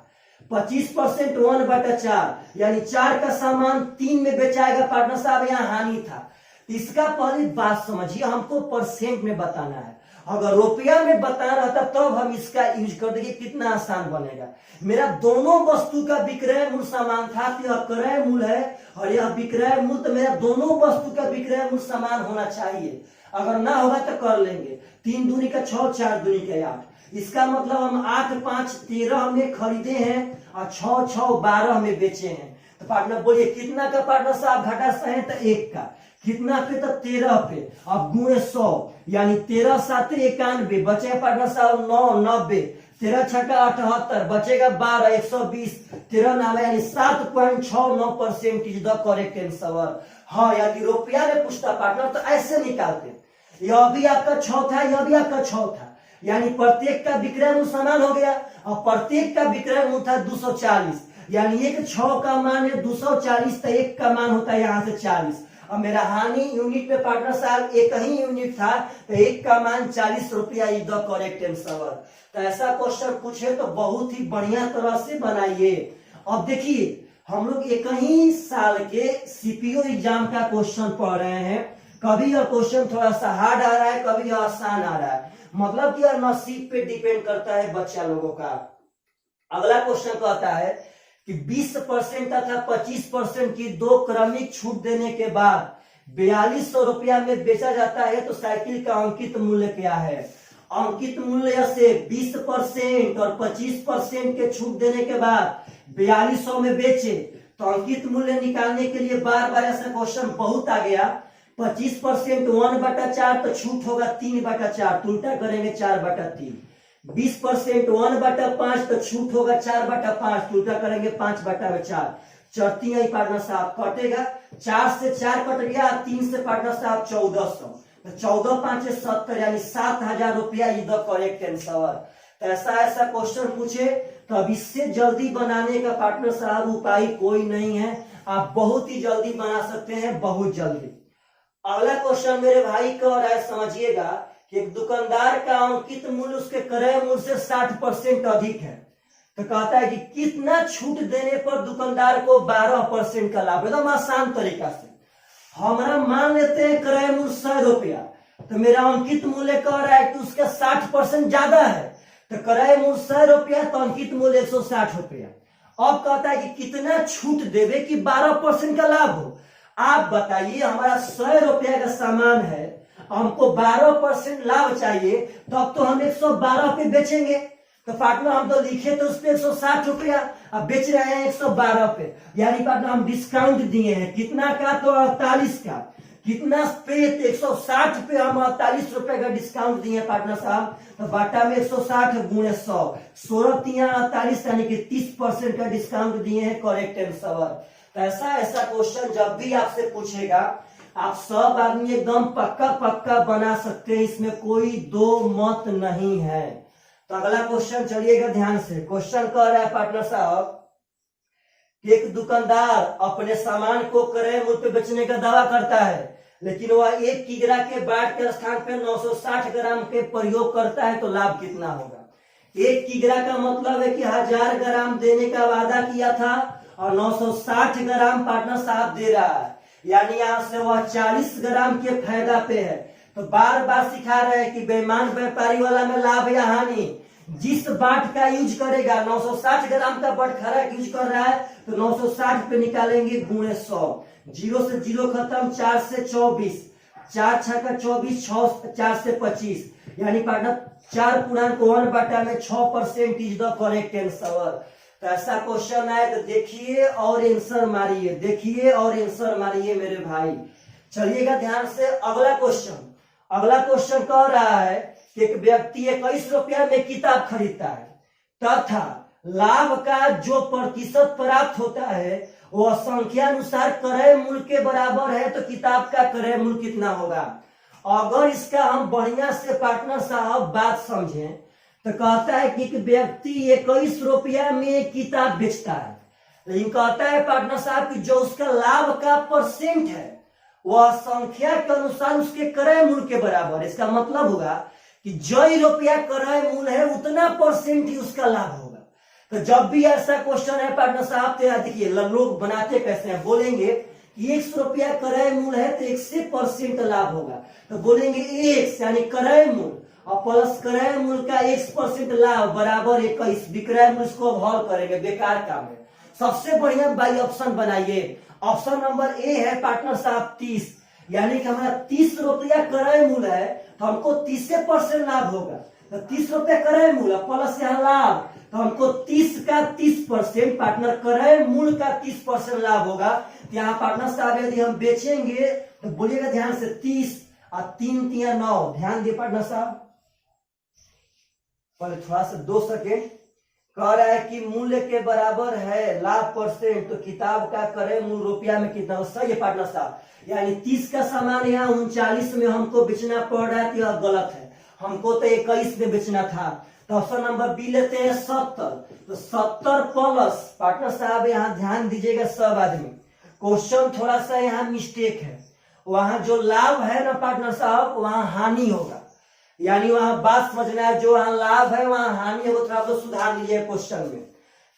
25% 1/4 यानी 4 का सामान 3 में बेचाएगा पार्टनर साहब, यहाँ हानि था। इसका पहले बात समझिए, हमको परसेंट में बताना है। अगर रुपया में बता रहा था तब हम इसका यूज कर देंगे, कितना आसान बनेगा। मेरा दोनों वस्तु का विक्रय मूल्य समान था, तो यह क्रय मूल्य है और यह विक्रय मूल्य, तो मेरा दोनों वस्तु का विक्रय मूल्य समान होना चाहिए। अगर ना होगा तो कर लेंगे, 3 दूनी का 6, 4 दूनी का 8। इसका मतलब हम 8 5 13 में खरीदे हैं और 6 6 12 में बेचे हैं। तो पार्टनर बोलिए कितना का पार्टनर साहब घटा सहे, तो 1 का। कितना पे, तो 13 पे। अब गुणे 100 यानी 13 7 91, बचेगा पार्टनर साहब 9 90, 13 6 78, बचेगा 12 120, 13 9 यानी 7.69% इज द करेक्ट आंसर। हाँ, यानी रुपया में पूछता पार्टनर तो ऐसे निकालते, यह भी आपका 6 था, यह भी आपका 6 था, यानी प्रत्येक का विक्रय मूल्य समान हो गया और प्रत्येक का विक्रय मूल्य था 240, यानी एक 6 का मान है 240, तो 1 का मान होता है यहाँ से 40। अब मेरा हानि यूनिट में पार्टनर साहब एक ही यूनिट था, तो 1 का मान 40 रुपया इज द करेक्ट आंसर। तो ऐसा क्वेश्चन पूछे तो बहुत ही बढ़िया तरह से बनाइए। अब देखिए, हम लोग एक ही साल के सीपीओ एग्जाम का क्वेश्चन पढ़ रहे हैं। कभी यह क्वेश्चन थोड़ा सा हार्ड आ रहा है, कभी यह आसान आ रहा है, मतलब कि यह नसीब पे डिपेंड करता है बच्चा लोगों का। अगला क्वेश्चन कहता है कि 20% तथा 25% की 2 क्रमिक छूट देने के बाद 4200 रुपया में बेचा जाता है, तो साइकिल का अंकित मूल्य क्या है। अंकित मूल्य से 20% और 25% के छूट देने के बाद 4200 में बेचे, तो अंकित मूल्य निकालने के लिए बार बार ऐसा क्वेश्चन बहुत आ गया। 25% 1/4, तो छूट होगा 3/4, तो उल्टा करेंगे 4/3। 20% 1/5, तो छूट होगा 4/5, तो उल्टा करेंगे 5/4। चढ़ती है पार्टनर साहब, कटेगा 4 से 4 कट गया, 3 से पार्टनर साहब 1400, तो 14 5 70 यानी 7000 रुपया इज द करेक्ट आंसर। ऐसा क्वेश्चन पूछे तो अब इससे जल्दी बनाने का पार्टनर साहब उपाय कोई नहीं है, आप बहुत ही जल्दी बना सकते हैं, बहुत जल्दी। अगला क्वेश्चन मेरे भाई का और है, समझिएगा कि एक दुकानदार का अंकित मूल्य उसके क्रय मूल्य से 60% अधिक है, तो कहता है कि कितना छूट देने पर दुकानदार को 12% का लाभ। एकदम आसान तरीका से हमारा मान लेते हैं क्रय मूल्य 100 रुपया, तो मेरा अंकित मूल्य कह रहा है कि उसका 60% ज्यादा है, तो क्रय मूल्य 100 रुपया, तो अंकित मूल्य 160 रुपया। अब कहता है कि कितना छूट देवे कि 12% का लाभ हो। आप बताइए, हमारा 100 रुपया का सामान है, हमको 12% लाभ चाहिए, तो अब तो हम 112 पे बेचेंगे। तो पार्टनर हम तो लिखे तो उस पे 160 रुपया, अब बेच रहे हैं 112 पे, यानी पार्टनर हम डिस्काउंट दिए हैं कितना का, तो 48 का। कितना पे, 160 पे हम 48 रुपए का डिस्काउंट दिए पार्टनर साहब, तो बाटा में 160 गुणे 100, 16 3 48 यानी कि 30% का डिस्काउंट दिए हैं, करेक्ट आंसर। तो ऐसा क्वेश्चन जब भी आपसे पूछेगा, आप सब आदमी एकदम पक्का बना सकते हैं, इसमें कोई दो मत नहीं है। तो अगला क्वेश्चन चलिएगा ध्यान से। क्वेश्चन कह रहा है पार्टनर साहब, एक दुकानदार अपने सामान को क्रय मूल्य पे बेचने का दावा करता है, लेकिन वह 1 किग्रा के बाट के स्थान पे 960 ग्राम के प्रयोग करता है, तो लाभ कितना होगा। 1 किग्रा का मतलब है कि 1000 ग्राम देने का वादा किया था और 960 ग्राम पार्टनर साहब दे रहा है, यानी यहाँ से वह 40 ग्राम के फायदा पे है। तो बार बार सिखा रहे हैं कि बेईमान व्यापारी वाला में लाभ या हानि, जिस बाट का यूज करेगा, 960 ग्राम का बटखरा यूज कर रहा है, तो 960 पे निकालेंगे गुणे 100, 0 से 0 खत्म, 4 से 24, 4 6 का 24, 6 4 से 25, यानी पार्टनर 4 पूर्णांक 1/6% इज द करेक्ट आंसर। तो ऐसा क्वेश्चन है तो देखिए और आंसर मारिए, देखिए और आंसर मारिए मेरे भाई। चलिएगा ध्यान से। अगला क्वेश्चन कह रहा है कि एक व्यक्ति 21 रुपया में किताब खरीदता है तथा लाभ का जो प्रतिशत प्राप्त होता है वह संख्या अनुसार क्रय मूल्य के बराबर है, तो किताब का क्रय मूल्य कितना होगा। अगर इसका हम बढ़िया से पार्टनर साहब बात समझें तो कहता है कि एक व्यक्ति 21 रुपया में किताब बेचता है, लेकिन कहता है पार्टनर साहब कि जो उसका लाभ का परसेंट है वह संख्या के अनुसार उसके क्रय मूल्य के बराबर है। इसका मतलब होगा कि जो रुपया क्रय मूल्य है उतना परसेंट ही उसका लाभ होगा। तो जब भी ऐसा क्वेश्चन है पार्टनर साहब तो देखिए लोग बनाते कैसे हैं, बोलेंगे कि 100 रुपया क्रय मूल्य है तो 100% लाभ होगा, तो बोलेंगे x यानी क्रय मूल्य और प्लस क्रय मूल्य का 1% लाभ बराबर 21। विक्रय मूल्य को हल करेंगे, बेकार काम है। सबसे बढ़िया बाई ऑप्शन बनाइए। ऑप्शन नंबर ए है पार्टनर साहब 30, यानी कि हमारा 30 रुपया क्रय मूल्य है तो हमको 30% लाभ होगा। तो 30 रुपया क्रय मूल्य प्लस यहाँ लाभ, तो हमको 30 का 30% पार्टनर क्रय मूल्य का 30% लाभ होगा। तो यहाँ पार्टनर साहब यदि हम बेचेंगे तो बोलिएगा ध्यान से 30 और 3 3 9, ध्यान दिए पार्टनर साहब। पहले थोड़ा सा 2 सेकेंड। कह रहा है कि मूल्य के बराबर है लाभ परसेंट, तो किताब का क्रय मूल्य रुपया में कितना हो, सही है पार्टनर साहब। यानी 30 का सामान यहाँ 39 में हमको बेचना पड़ रहा है तो यह गलत है, हमको तो 21 में बेचना था। तो ऑप्शन नंबर बी लेते हैं 70। तो 70 प्लस पार्टनर साहब यहाँ ध्यान दीजिएगा सब आदमी, क्वेश्चन थोड़ा सा यहाँ मिस्टेक है। वहां जो लाभ है ना पार्टनर साहब वहां हानि होगा, यानी वहां बात समझना है, जो वहां लाभ है वहां हानि होगा। थोड़ा तो सुधार लीजिए क्वेश्चन में।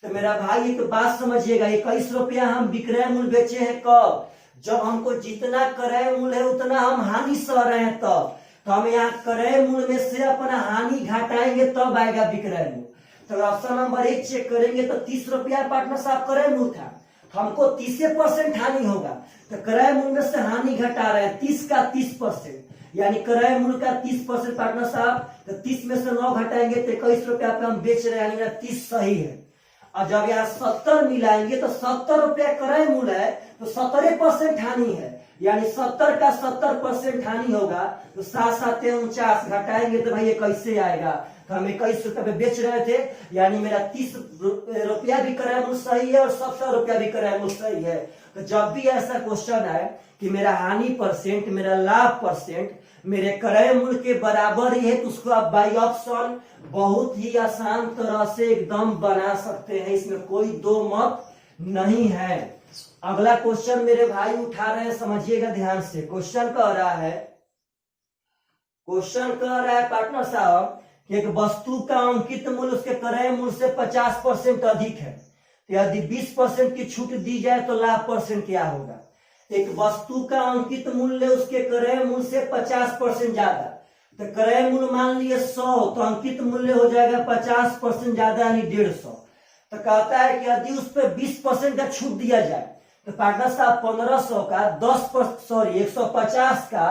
तो मेरा भाई एक बात समझिएगा, 21 रुपया हम विक्रय मूल्य बेचे हैं कब, जब हमको जितना क्रय मूल्य है उतना हम हानि सह रहे हैं तब। तो हम यहाँ क्रय मूल्य में से अपना हानि घटाएंगे तब आएगा विक्रय मूल्य। तो ऑप्शन नंबर 1 चेक करेंगे तो 30 रुपया पार्टनर साहब क्रय मूल्य था, हमको 30% हानि होगा। तो क्रय मूल्य में से हानि घटा रहे हैं 30 का 30%, यानी क्रय मूल्य का 30% पार्टनर साहब। तो 30 में से 9 घटाएंगे तो 21 रुपया पे हम बेच रहे हैं, यानी 30 सही है। और जब यहाँ 70 मिलाएंगे तो 70 रुपया क्रय मूल्य है तो 17% हानि है, यानी 70 का 70% हानि होगा। तो 7 7 49 घटाएंगे तो भाई ये कैसे आएगा। तो हम 21 रुपया पे बेच रहे थे, यानी मेरा 30 रुपया भी क्रय मूल्य सही है और 70 रुपया भी क्रय मूल्य सही है। तो जब भी ऐसा क्वेश्चन आए कि मेरा हानि परसेंट मेरा लाभ परसेंट मेरे क्रय मूल्य के बराबर ही है, तो उसको आप बाई ऑप्शन बहुत ही आसान तरह से एकदम बना सकते हैं, इसमें कोई दो मत नहीं है। अगला क्वेश्चन मेरे भाई उठा रहे हैं, समझिएगा ध्यान से। क्वेश्चन कह रहा है पार्टनर साहब कि एक वस्तु का अंकित मूल्य उसके क्रय मूल्य से 50% अधिक है, तो यदि 20% की छूट दी जाए तो लाभ परसेंट क्या होगा। एक वस्तु का अंकित मूल्य उसके क्रय मूल्य से 50% ज्यादा, तो क्रय मूल्य मान लिए 100 तो अंकित मूल्य हो जाएगा 50% ज्यादा यानी 150। तो कहता है कि यदि उस पर 20% का छूट दिया जाए तो पार्टनर साहब 1500 का 150 का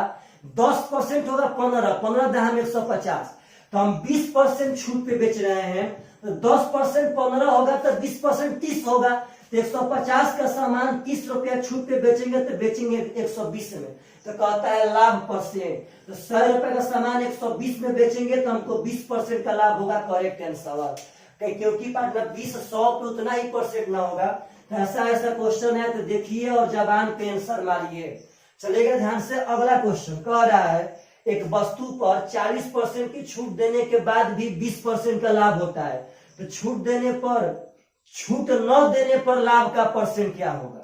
10% होगा 15 दहम 150, तो हम 20% छूट पे बेच रहे हैं। तो 10% 15 होगा तो 20% 30 होगा, तो 150 का सामान 30 रुपया छूट पे बेचेंगे तो बेचेंगे 120 में। तो कहता है लाभ परसेंट, तो 100 रुपए का सामान 120 में बेचेंगे तो हमको 20% का लाभ होगा। करेक्ट आंसर, क्योंकि पार्टनर 20 100 पे उतना ही परसेंट ना होगा। तो ऐसा क्वेश्चन है तो देखिए और जबान पे आंसर मारिए। चलेगा ध्यान से। अगला क्वेश्चन कह रहा है एक वस्तु पर 40% की छूट देने के बाद भी 20% का लाभ होता है, तो छूट न देने पर लाभ का परसेंट क्या होगा।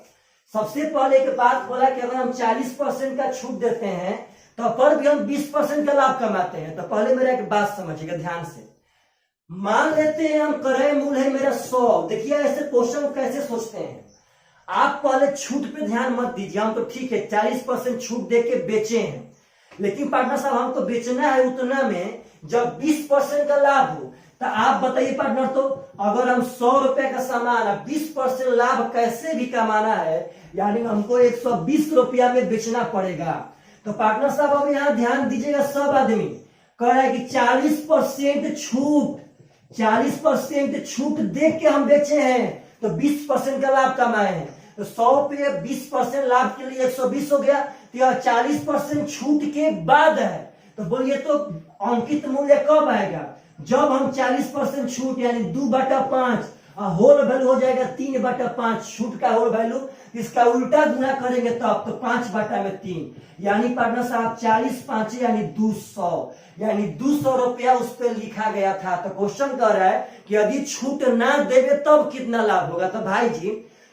सबसे पहले एक बात बोला कि अगर हम 40% का छूट देते हैं तो पर भी हम 20% का लाभ कमाते हैं। तो पहले मेरा एक बात समझिएगा ध्यान से। मान लेते हैं हम क्रय मूल्य है मेरा 100। देखिए ऐसे क्वेश्चन कैसे सोचते हैं, आप पहले छूट पे ध्यान मत दीजिए। हम तो ठीक है 40% छूट दे के बेचे हैं, लेकिन पार्टनर साहब हमको बेचना है उतना में जब 20% का लाभ हो। तो आप बताइए पार्टनर, तो अगर हम 100 रुपए का सामान 20% लाभ कैसे भी कमाना है, यानी हमको 120 रुपया में बेचना पड़ेगा। तो पार्टनर साहब अब यहाँ ध्यान दीजिएगा सब आदमी, कह रहा है कि 40% छूट दे के हम बेचे हैं तो 20% का लाभ कमाए हैं। तो 100 पे 20% लाभ के लिए 120 हो गया, तो यह 40% छूट के बाद है। तो बोलिए तो अंकित मूल्य कब आएगा, जब हम 40% छूट यानी 2/5 होल वैल्यू हो जाएगा 3/5 छूट का होल वैल्यू, इसका उल्टा गुना करेंगे तब तो 5/3, यानी पार्टनर साहब 40 5 यानी 200, यानी 200 रुपया उस पर लिखा गया था। तो क्वेश्चन कह रहा है कि यदि छूट ना देवे तब कितना लाभ होगा। तो भाई जी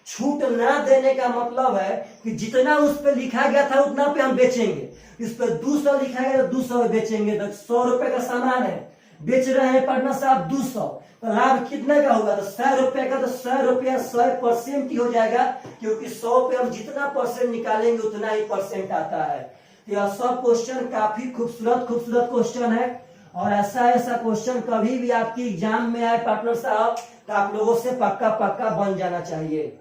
छूट ना देने का मतलब है कि जितना उस पे लिखा गया था उतना पे हम बेचेंगे। इस पे 200 लिखा गया तो 200 में बेचेंगे। तो 100 रुपए का सामान है, बेच रहे हैं पार्टनर साहब 200, तो लाभ कितने का होगा? तो 100 रुपए का। तो 100 रुपया 100% ही हो जाएगा, क्योंकि 100 पे हम जितना परसेंट निकालेंगे उतना ही परसेंट आता है। तो यह सब क्वेश्चन काफी खूबसूरत क्वेश्चन है, और ऐसा क्वेश्चन कभी भी आपकी एग्जाम में आए पार्टनर साहब तो आप लोगों से पक्का बन जाना चाहिए।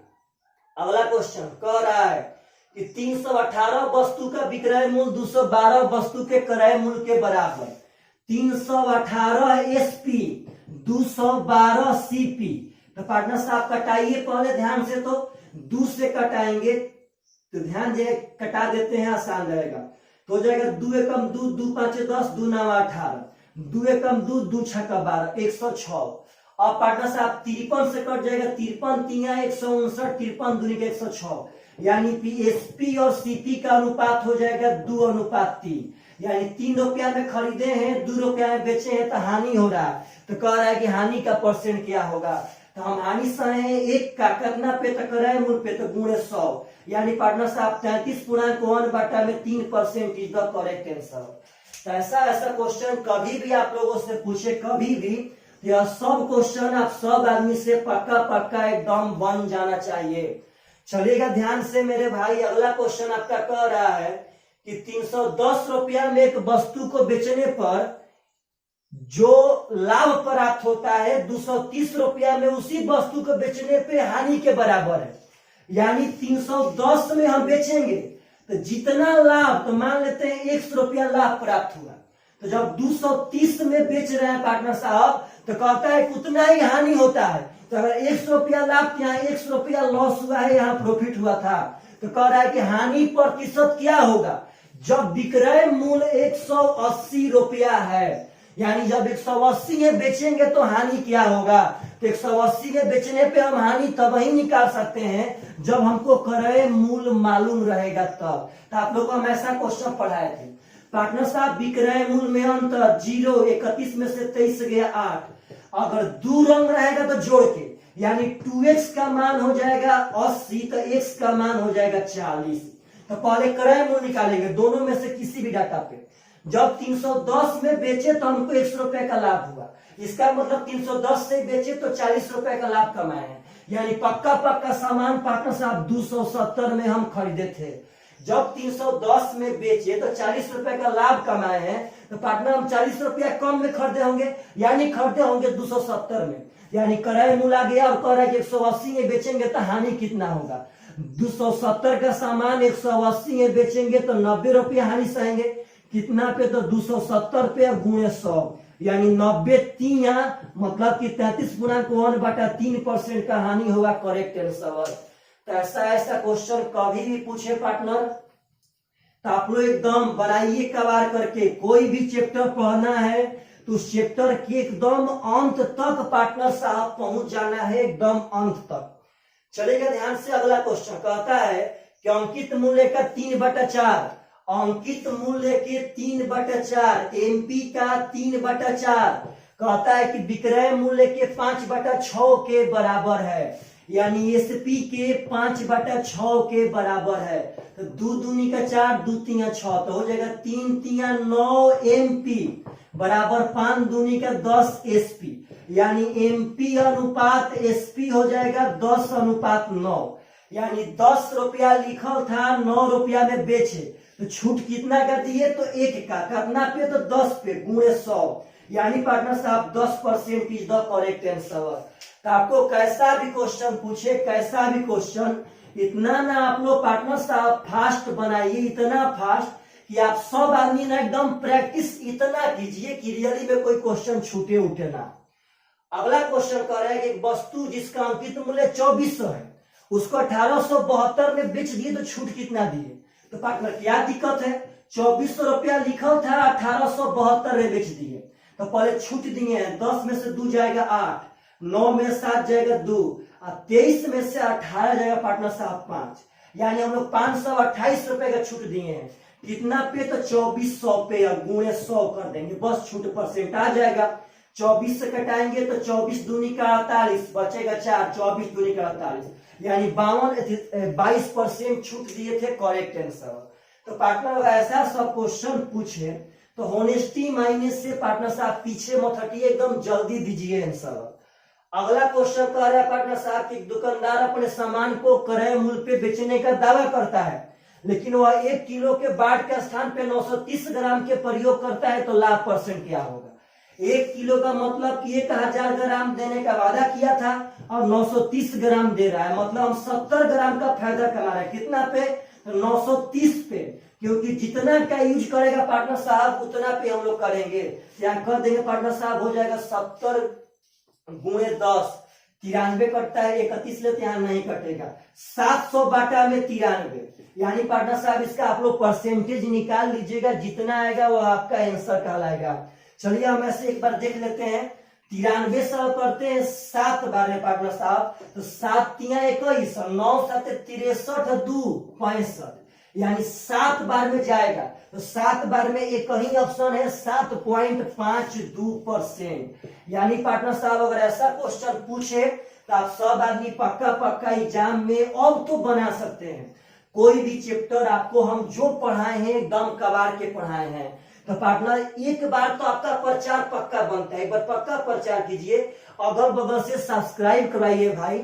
अगला क्वेश्चन कह रहा है कि 318 वस्तु का विक्रय मूल्य 212 वस्तु के क्रय मूल्य के बराबर। 318 एसपी 212 सीपी। तो पार्टनर साहब कटाइए पहले ध्यान से, तो 2 से कटाएंगे तो ध्यान दे, कटा देते हैं, आसान रहेगा। तो हो जाएगा 2 एकम 2, 2 5 10, 2 9 18, 2 एकम 2, 2 6 12, 106। और पार्टनर साहब 53 से कट जाएगा, 53 3 159, 53 दूनी का 106, यानी एसपी और सीपी का अनुपात हो जाएगा 2:3। यानी 3 रुपया में खरीदे हैं, 2 रुपया में बेचे हैं, तो हानि हो रहा है। तो कह रहा है कि हानि का परसेंट क्या होगा? तो हम हानि सहे 1 का करना पे तो क्रय मूल्य पे तो गुणे 100, यानी पार्टनर साहब 33.1/3% इज द करेक्ट आंसर। तो ऐसा क्वेश्चन कभी भी आप लोगों से पूछे, कभी भी, यह सब क्वेश्चन आप सब आदमी से पक्का एकदम बन जाना चाहिए। चलिएगा ध्यान से मेरे भाई, अगला क्वेश्चन आपका कह रहा है कि 310 रुपया में एक वस्तु को बेचने पर जो लाभ प्राप्त होता है 230 रुपया में उसी वस्तु को बेचने पे हानि के बराबर है। यानी 310 में हम बेचेंगे तो जितना लाभ, तो मान लेते हैं 100 रुपया लाभ प्राप्त हुआ, तो जब 230 में बेच रहे हैं पार्टनर साहब तो कहता है उतना ही हानि होता है। तो अगर 100 रुपया लाभ, यहाँ 100 रुपया लॉस हुआ है, यहाँ प्रॉफिट हुआ था, तो कह रहा है कि हानि प्रतिशत क्या होगा जब विक्रय मूल्य 180 रुपया है। यानी जब 180 में बेचेंगे तो हानि क्या होगा? तो 180 में बेचने पे हम हानि तब ही निकाल सकते हैं जब हमको क्रय मूल्य मालूम रहेगा तब। तो आप लोग को हम ऐसा क्वेश्चन पढ़ाए थे पार्टनर साहब, विक्रय मूल्य में अंतर 0, 31 में से 23 गया 8, अगर 2 रंग रहेगा तो जोड़ के, यानी 2x का मान हो जाएगा 80 तो x का मान हो जाएगा 40। तो पहले क्रय मूल्य निकालेंगे दोनों में से किसी भी डाटा पे। जब 310 में बेचे तो हमको 100 रुपए का लाभ हुआ, इसका मतलब 310 से बेचे तो 40 रुपए का लाभ कमाए हैं। यानी पक्का सामान पार्टनर साहब 270 में हम खरीदे थे। जब 310 में बेचे तो 40 रुपए का लाभ कमाए हैं, तो पार्टनर हम 40 रुपया कम में खरीदे होंगे, यानी खरीदे होंगे 270 में। यानी क्रय मूल्य आ गया और कह रहा है कि 180 में बेचेंगे तो हानि कितना होगा? 270 का सामान 180 में बेचेंगे तो 90 रुपया हानि सहेंगे। कितना पे? तो 270 पे गुणे 100, यानी 90 3 मतलब कि 33.1/3% का हानि होगा करेक्ट आंसर। तो ऐसा क्वेश्चन कभी भी पूछे पार्टनर तो आप लोग एकदम बनाइए कबार करके। कोई भी चैप्टर पढ़ना है तो उस चैप्टर के एकदम अंत तक पार्टनर साहब पहुंच जाना है, एकदम अंत तक। चलेगा ध्यान से, अगला क्वेश्चन कहता है कि अंकित मूल्य का 3/4, अंकित मूल्य के 3/4, एमपी का 3/4 कहता है कि विक्रय मूल्य के 5/6 के बराबर है, यानी एसपी के 5/6 के बराबर है। तो 2 दूनी का 4, 2 3 6, तो हो जाएगा 3 3 9 एमपी बराबर 5 दूनी का 10 एसपी, यानी एमपी अनुपात एसपी हो जाएगा 10:9। यानी 10 रुपया लिखल था, 9 रुपया में बेचे, तो छूट कितना का दिए? तो 1 का, करना पे तो 10 पे गुणे 100, यानी पार्टनर साहब 10% इज द करेक्ट आंसर। तो आपको कैसा भी क्वेश्चन पूछे, कैसा भी क्वेश्चन, इतना ना आप लोग पार्टनर साहब फास्ट बनाइए, इतना फास्ट कि आप सब आदमी ना एकदम प्रैक्टिस इतना कीजिए कि रियली में कोई क्वेश्चन छूटे उठे ना। अगला क्वेश्चन कह रहा है कि वस्तु जिसका अंकित मूल्य 2400 है उसको 1872 में बेच दिए तो छूट कितना दिए? तो पार्टनर क्या दिक्कत है? 2400 रुपया लिखल था, 1872 में बेच दिए, तो पहले छूट दिए हैं। 10 में से 2 जाएगा 8, 9 में 7 जाएगा 2, और 23 में से 18 जाएगा पार्टनर साहब 5, यानी हम लोग 528 रुपए का छूट दिए हैं। कितना पे? तो 2400 पे, गुणे 100 कर देंगे, बस छूट परसेंट आ जाएगा। 24 से कटाएंगे तो 24 दूनी का 48, बचेगा 4, 24 दूनी का 48, यानी 22% छूट दिए थे करेक्ट आंसर। तो पार्टनर ऐसा सब क्वेश्चन पूछे तो होनेस्टी माइनस से पार्टनर साहब पीछे मत हटिए, एकदम जल्दी दीजिए आंसर। अगला क्वेश्चन कह रहा है पार्टनर साहब कि दुकानदार अपने सामान को क्रय मूल्य पे बेचने का दावा करता है, लेकिन वह 1 किलो के बाट के स्थान पे 930 ग्राम के प्रयोग करता है, तो लाभ परसेंट क्या होगा? 1 किलो का मतलब कि 1000 ग्राम देने का वादा किया था और 930 ग्राम दे रहा है, मतलब हम 70 ग्राम का फायदा कमा रहे हैं। कितना पे? 930 पे, क्योंकि जितना का यूज करेगा पार्टनर साहब उतना पे हम लोग करेंगे। यहाँ कर देंगे पार्टनर साहब, हो जाएगा 70 गुणे 10, 93 कटता है, 31 लेते यहाँ नहीं कटेगा, 700 बाटा में 93, यानी पार्टनर साहब इसका आप लोग परसेंटेज निकाल लीजिएगा, जितना आएगा वो आपका आंसर कहलाएगा। चलिए हम ऐसे एक बार देख लेते हैं। 93 साल करते हैं 7 बार में पार्टनर साहब, तो 7 तिया 21, 9 7 63 2 65, यानी 7 बार में जाएगा। तो 7 बार में एक ही ऑप्शन है 7.52%। यानी पार्टनर साहब अगर ऐसा क्वेश्चन पूछे तो आप सब आदमी पक्का एग्जाम में अब तो बना सकते हैं। कोई भी चैप्टर आपको हम जो पढ़ाए हैं एकदम कबाड़ के पढ़ाए हैं। तो पार्टनर एक बार तो आपका प्रचार पक्का बनता है, एक बार पक्का प्रचार कीजिए, अगल बगल से सब्सक्राइब कराइए भाई।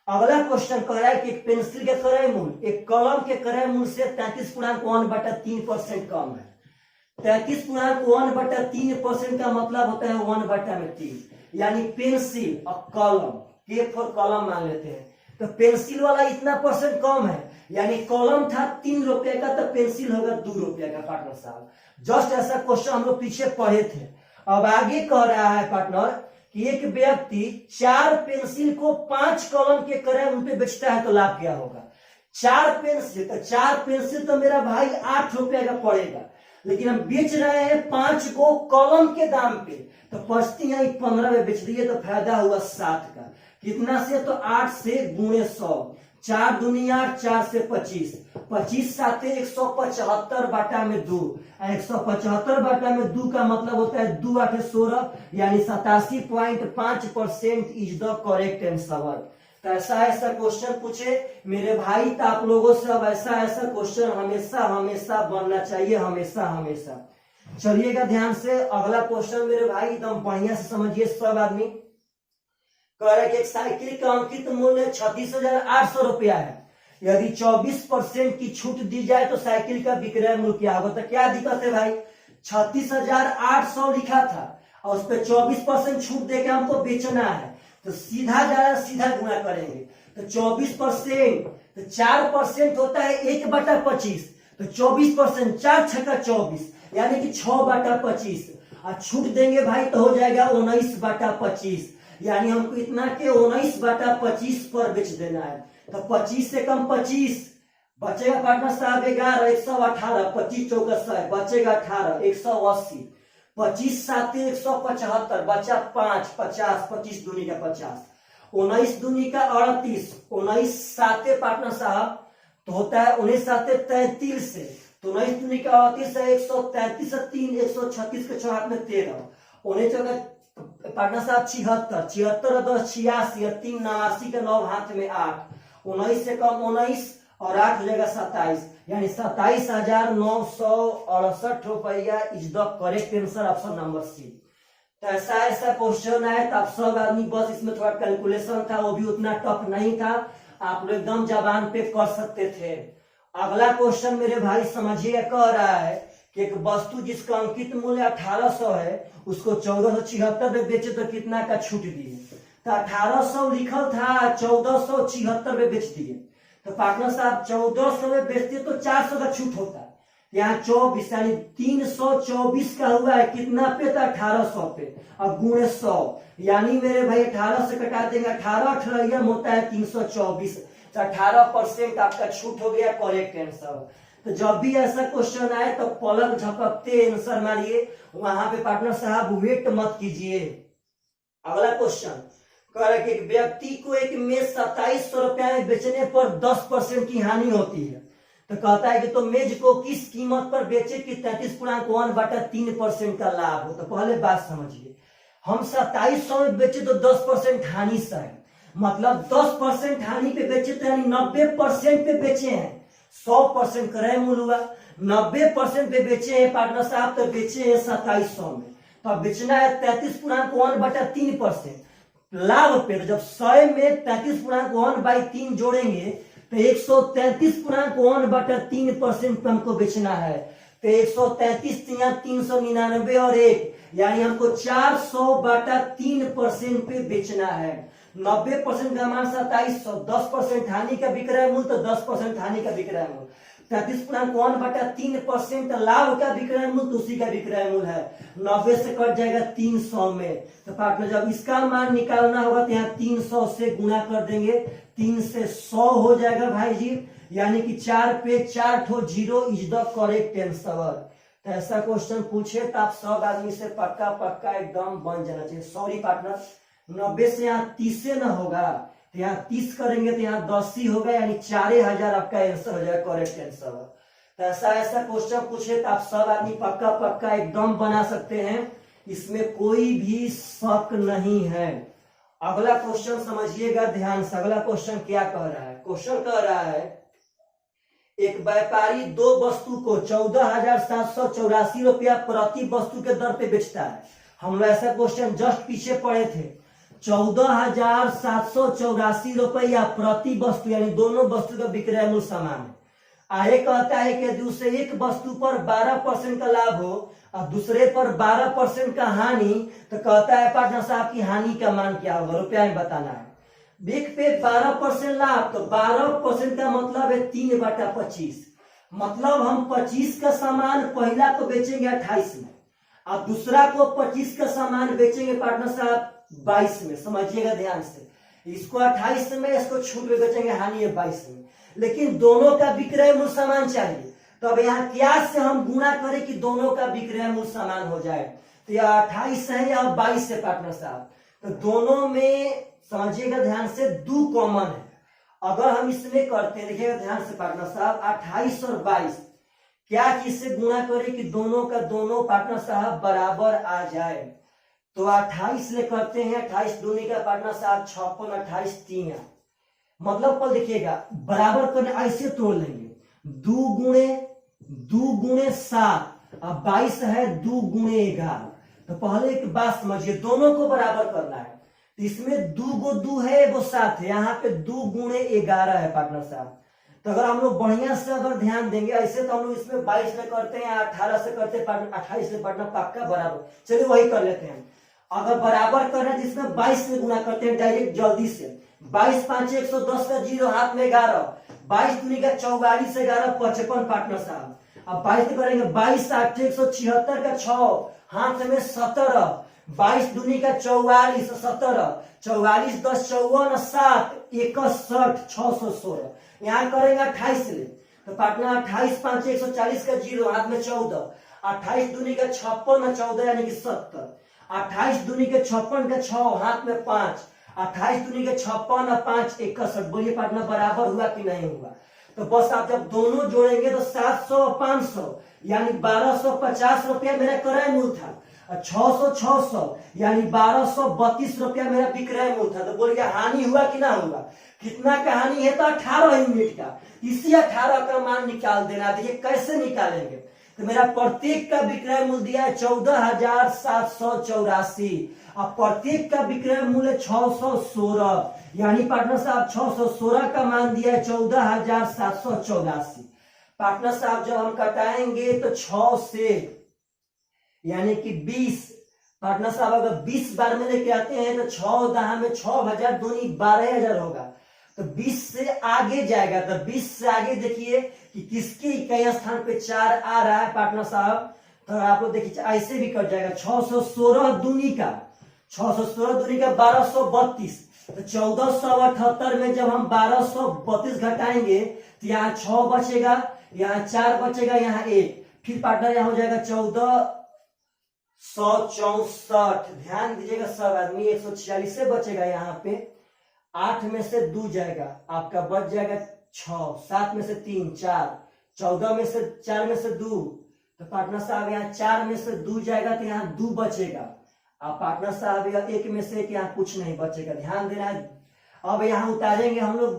अगला क्वेश्चन कह रहा है कि एक पेंसिल के क्रय मूल्य एक कलम के क्रय मूल्य से 33.1/3% कम है। 33.1/3% का मतलब होता है 1/3, यानी पेंसिल और कलम, के फॉर कलम मान लेते हैं, तो पेंसिल वाला इतना परसेंट कम है, यानी कॉलम था 3 रुपए का तो पेंसिल होगा 2 रुपए का। पार्टनर साहब जस्ट ऐसा क्वेश्चन हम लोग पीछे पढ़े थे। अब आगे कह रहा है पार्टनर कि एक व्यक्ति 4 पेंसिल को 5 कॉलम के क्रय मूल्य पे बेचता है, तो लाभ क्या होगा? 4 पेंसिल, तो 4 पेंसिल तो मेरा भाई 8 रुपए का पड़ेगा, लेकिन हम बेच रहे हैं 5 को कॉलम के दाम पे, तो पचती यहाँ 15 में बेच दिए तो फायदा हुआ 7 का। कितना से? तो 8 से गुणे 100, 4 दूनी 8, 4 से 25, 25 साते 175 बाटा में 2, 175 बाटा में 2 का मतलब होता है 2 8 16, यानी 87.5% इज द करेक्ट आंसर। तो ऐसा क्वेश्चन पूछे मेरे भाई, तो आप लोगों से अब ऐसा क्वेश्चन हमेशा बनना चाहिए, हमेशा। चलिएगा ध्यान से, अगला क्वेश्चन मेरे भाई एकदम बढ़िया से समझिए सब आदमी। कह रहे कि एक साइकिल का अंकित मूल्य 36,800 रुपया है, यदि 24% की छूट दी जाए तो साइकिल का विक्रय मूल्य क्या होगा? तो क्या दिक्कत है भाई? 36,800 लिखा था और उस पर 24% छूट देके हमको बेचना है, तो सीधा गुणा करेंगे। तो 24%, तो 4% होता है 1/25, तो 24%, 4 छक्का 24, यानी कि 6/25, और छूट देंगे भाई तो हो जाएगा 19/25, यानी हमको इतना के 19/25 पर बेच देना है। तो 25 से कम 25 बचेगा पार्टनर साहब 11, 118, 25 चौका 100 बचेगा 18, 180, 25 साते 175 बचा 5, 50, 25 दूनी का 50, 19 दूनी का 38, 19 साते पार्टनर साहब तो होता है 19 साते 33 से, तो 19 दूनी का 38 है, 133 3, 136 के 6 हाथ में 13, 19 पार्टनर साहब 76, 76 10 86, 3 89 के 9 हाथ में 8, 19 से कम 19 और 8 हो जाएगा 27, यानी 27,968 रुपया is the correct answer, option number C. तो ऐसा क्वेश्चन है, तो आप सब आदमी बस इसमें थोड़ा कैलकुलेशन था, वो भी उतना टफ नहीं था, आप लोग एकदम जबान पे कर सकते थे। अगला क्वेश्चन मेरे भाई समझिए, कह रहा है कि एक वस्तु जिसका अंकित मूल्य 1800 है उसको 1476 में बेचे तो कितना का छूट दिए? तो 1800 लिखल था, 1476 में बेच दिए, तो पार्टनर साहब 1400 में बेचते तो 400 का छूट होता है, यहाँ 24 यानी 324 का हुआ है, कितना पे? तो 1800 पे, और गुणे 100, यानी मेरे भाई 18 से कटा देंगे, 18 18 होता है 324, तो 18% आपका छूट हो गया करेक्ट आंसर। तो जब भी ऐसा क्वेश्चन आए तो पलक झपकते आंसर मारिए, वहां पे पार्टनर साहब वेट मत कीजिए। अगला क्वेश्चन कह रहे कि एक व्यक्ति को एक मेज 2700 रुपया में बेचने पर 10% की हानि होती है, तो कहता है कि तो मेज को किस कीमत पर बेचे कि 33.1/3% का लाभ हो? तो पहले बात समझिए, हम 2700 में बेचे तो 10% हानि से है, मतलब 10% हानि पे बेचे तो यानी 90% पे बेचे हैं। 100% क्रय मूल्य हुआ, 90% पे बेचे हैं पार्टनर साहब, तो बेचे हैं 2700 में। तो अब बेचना है 33.1/3%। लाभ पे तो जब 100 में 33.1/3 जोड़ेंगे तो 133.1/3% पे हमको बेचना है। तो 133 399 और 1 यानी हमको 400/3% पे बेचना है। 90% का मान 2700, 10% हानि का विक्रय मूल्य, तो 10% हानि का विक्रय मूल्य, 33.1/3% लाभ का विक्रय मूल्य, तो उसी का विक्रय मूल्य है। 90 से कट जाएगा 300 में। तो पार्टनर जब इसका मान निकालना होगा तो यहाँ 300 से गुणा कर देंगे, 3 से 100 हो जाएगा भाई जी, यानी कि 4 पे 4 ठो 0 इज द करेक्ट आंसर। तो ऐसा क्वेश्चन पूछे तो आप सब आदमी से पक्का पक्का एकदम बन जाना चाहिए। सॉरी पार्टनर, 90 से यहाँ 30 से ना होगा, तो यहाँ 30 करेंगे तो यहाँ 10 ही होगा, यानी 4000 आपका आंसर हो जाएगा, करेक्ट आंसर। तो ऐसा क्वेश्चन पूछे तो आप सब आदमी पक्का पक्का एकदम बना सकते हैं, इसमें कोई भी शक नहीं है। अगला क्वेश्चन समझिएगा ध्यान से। अगला क्वेश्चन क्या कह रहा है? क्वेश्चन कह रहा है एक व्यापारी दो वस्तु को 14,784 रुपया प्रति वस्तु के दर पे बेचता है। हम लोग ऐसा क्वेश्चन जस्ट पीछे पढ़े थे। 14,784 रुपया प्रति वस्तु, यानी दोनों वस्तु का विक्रय मूल्य समान है। आगे कहता है कि यदि उसे एक वस्तु पर 12% का लाभ हो और दूसरे पर 12% का हानि, तो कहता है पार्टनर साहब की हानि का मान क्या होगा, रुपया में बताना है। एक पे 12% लाभ, तो 12% का मतलब है 3/25, मतलब हम 25 का सामान पहला को बेचेंगे 28 में और दूसरा को 25 का सामान बेचेंगे पार्टनर साहब 22 में। समझिएगा ध्यान से, इसको 28 में, इसको छूट में बेचेंगे, हानि है 22 में, लेकिन दोनों का विक्रय मूल्य समान चाहिए। तो अब यहाँ क्या से हम गुणा करें कि दोनों का विक्रय मूल्य समान हो जाए? तो यह 28 है या 22 है पार्टनर साहब? तो दोनों में समझिएगा ध्यान से 2 कॉमन है। अगर हम इसमें करते हैं, देखिएगा ध्यान से पार्टनर साहब, 28 और 22 क्या चीज से गुणा करें कि दोनों का दोनों पार्टनर साहब बराबर आ जाए? तो 28 से करते हैं, 28 दूनी का पार्टनर साहब 56, 28 3, मतलब कल देखिएगा बराबर करने ऐसे तोड़ लेंगे, 2 गुणे 7 अब 22 है 2 गुणे 11। तो पहले एक बात समझिए, दोनों को बराबर करना है। तो इसमें 2 गो 2 है, वो 7 है, यहाँ पे 2 गुणे 11 है पार्टनर साहब। तो अगर हम लोग बढ़िया से अगर ध्यान देंगे, ऐसे तो हम लोग इसमें 22 में करते हैं, 18 से करते हैं, 28 से पार्टनर पक्का बराबर। चलिए वही कर लेते हैं। अगर बराबर करना है जिसमें 22 में गुणा करते हैं डायरेक्ट जल्दी से। 22 5 110 का 0 हाथ में 11, 22 दूनी का 44, 11 55 पार्टनर साहब। अब 22 करेंगे, 22 8 176 का 6 हाथ में 17, 22 दूनी का 44 17, 44 10 54 7 61 616। यहाँ करेंगे 28 से, तो पार्टनर 28 5 140 का 0 हाथ में 14, 28 दूनी का 56 14 यानी कि 70, 28 दूनी के 56 का 6 हाथ में 5, 28 दूनी के 56 5 61। बोलिए पार्टनर बराबर हुआ कि नहीं हुआ? तो बस आप जब दोनों जोड़ेंगे तो 700 और 500 यानी 1250 रुपया मेरा क्रय मूल्य था, 600 यानी 1232 रुपया मेरा विक्रय मूल्य था। तो बोलिए हानि हुआ कि ना हुआ? कितना का हानि है? तो 18 यूनिट का। इसी 18 का मान निकाल देना। देखिए कैसे निकालेंगे, तो मेरा प्रत्येक का विक्रय मूल्य दिया है 14,784 और प्रत्येक का विक्रय मूल्य 616, यानी पार्टनर साहब 616 का मान दिया है 14,784। पार्टनर साहब जब हम कटाएंगे तो 6 से यानी कि 20, पार्टनर साहब अगर 20 बार में लेके आते हैं तो 6 दहा में 6,000 दूनी 12,000 होगा। तो 20 से आगे जाएगा, तो 20 से आगे देखिए कि किसके इकाई स्थान पे 4 आ रहा है पार्टनर साहब। तो आप लोग देखिए ऐसे भी कट जाएगा, 616 दूनी का 1232, तो 1478 में जब हम 1232 घटाएंगे तो यहाँ 6 बचेगा, यहाँ 4 बचेगा, यहाँ 1, फिर पार्टनर यहाँ हो जाएगा 1464। ध्यान दीजिएगा सब आदमी, 146 से बचेगा, यहाँ पे 8 में से 2 जाएगा, आपका बच जाएगा 6, 7 में से 3 4, 14 में से 4 में से 2, तो पार्टनर साहब यहाँ 4 में से 2 जाएगा तो यहाँ 2 बचेगा, अब पार्टनर साहब यह एक में से यहाँ कुछ नहीं बचेगा, ध्यान देना है। अब यहाँ उतारेंगे हम लोग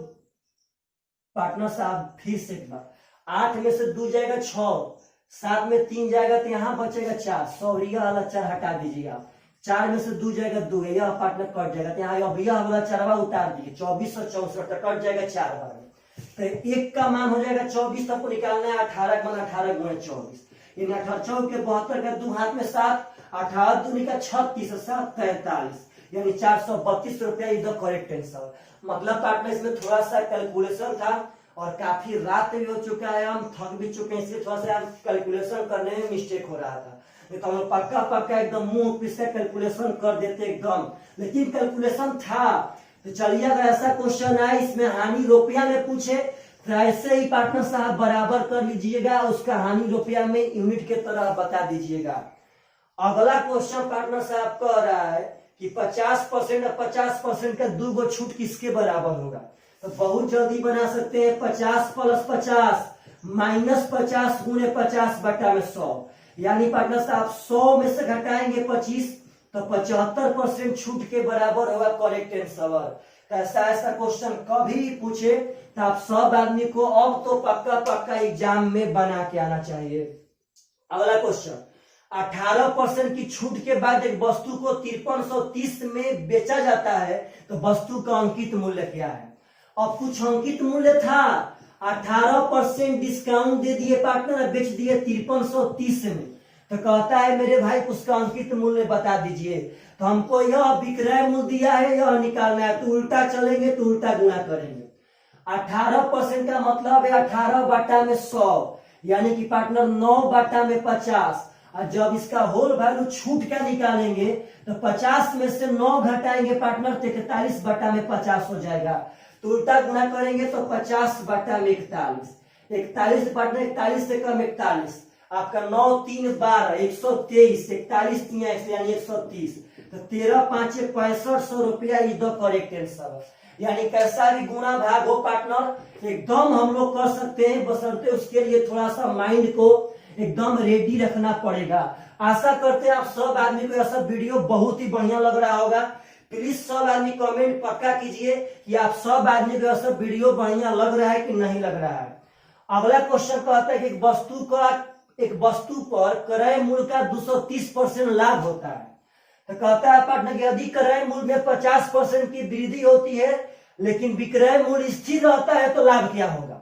पार्टनर साहब फिर से एक बार, 8 में से 2 जाएगा 6, 7 में 3 जाएगा तो यहाँ बचेगा 4, सॉरी यह वाला 4 हटा दीजिए आप, 4 में से 2 जाएगा 2, यह पार्टनर कट जाएगा तो यहाँ अब यह वाला 4 उतार दीजिए, 2464 कट जाएगा 4 बार में, तो 1 का मान हो जाएगा 24, आपको निकालना है 18 का मान 18 गुणे 24, इन 18 4 के 72 का 2 हाथ में 7, 18 दूनी का 36, 7 43, यानी 432 रुपया इज द करेक्ट आंसर। मतलब पार्टनर इसमें थोड़ा सा कैलकुलेशन था और काफी रात भी हो चुका है, हम थक भी चुके हैं, इसलिए थोड़ा सा कैलकुलेशन करने में मिस्टेक हो रहा था, तो हम पक्का एकदम मुंह पीछे कैलकुलेशन कर देते एकदम, लेकिन कैलकुलेशन था। तो चलिए अगर ऐसा क्वेश्चन आए इसमें हानि रुपया में पूछे तो ऐसे ही पार्टनर साहब बराबर कर लीजिएगा, उसका हानि रुपया में यूनिट के तरह बता दीजिएगा। अगला क्वेश्चन पार्टनर साहब कह रहा है कि 50% और 50% का 2 गो छूट किसके बराबर होगा, तो बहुत जल्दी बना सकते हैं। 50 + 50 -50 गुणे 50 बटा में 100, यानी पार्टनर साहब 100 में से घटाएंगे 25 तो 75% छूट के बराबर होगा करेक्ट आंसर। ऐसा क्वेश्चन कभी पूछे तो आप सब आदमी को अब तो पक्का एग्जाम में बना के आना चाहिए। अगला क्वेश्चन, 18% की छूट के बाद एक वस्तु को 5330 में बेचा जाता है तो वस्तु का अंकित मूल्य क्या है। अब कुछ अंकित मूल्य था, 18% डिस्काउंट दे दिए पार्टनर, बेच दिए 5330 में, तो कहता है मेरे भाई उसका अंकित मूल्य बता दीजिए। तो हमको यह विक्रय मूल्य दिया है, यह निकालना है, तो उल्टा चलेंगे तो उल्टा गुणा करेंगे। 18% का मतलब है 18 बटा में 100, यानी कि पार्टनर 9 बटा में 50, और जब इसका होल वैल्यू छूट का निकालेंगे तो 50 में से 9 घटाएंगे पार्टनर तो 41 बटा में 50 हो जाएगा, तो उल्टा गुणा करेंगे तो 50 बटा में 41, 41 पार्टनर 41 से कम 41, आपका 9 3 12 123, 41 3 यानी 130, तो 13 5 6500 रुपया इज द करेक्ट आंसर। यानी कैसा भी गुणा भाग हो पार्टनर एकदम हम लोग कर सकते हैं, बशर्ते उसके लिए थोड़ा सा माइंड को एकदम रेडी रखना पड़ेगा। आशा करते हैं आप सब आदमी को यह सब वीडियो बहुत ही बढ़िया लग रहा होगा। प्लीज सब आदमी कमेंट पक्का कीजिए कि आप सब आदमी को यह सब वीडियो बढ़िया लग रहा है कि नहीं लग रहा है। अगला क्वेश्चन कहता है कि एक वस्तु पर क्रय मूल्य का 230% लाभ होता है, तो कहता है पार्टनर कि यदि क्रय मूल्य में 50% की वृद्धि होती है लेकिन विक्रय मूल्य स्थिर रहता है तो लाभ क्या होगा।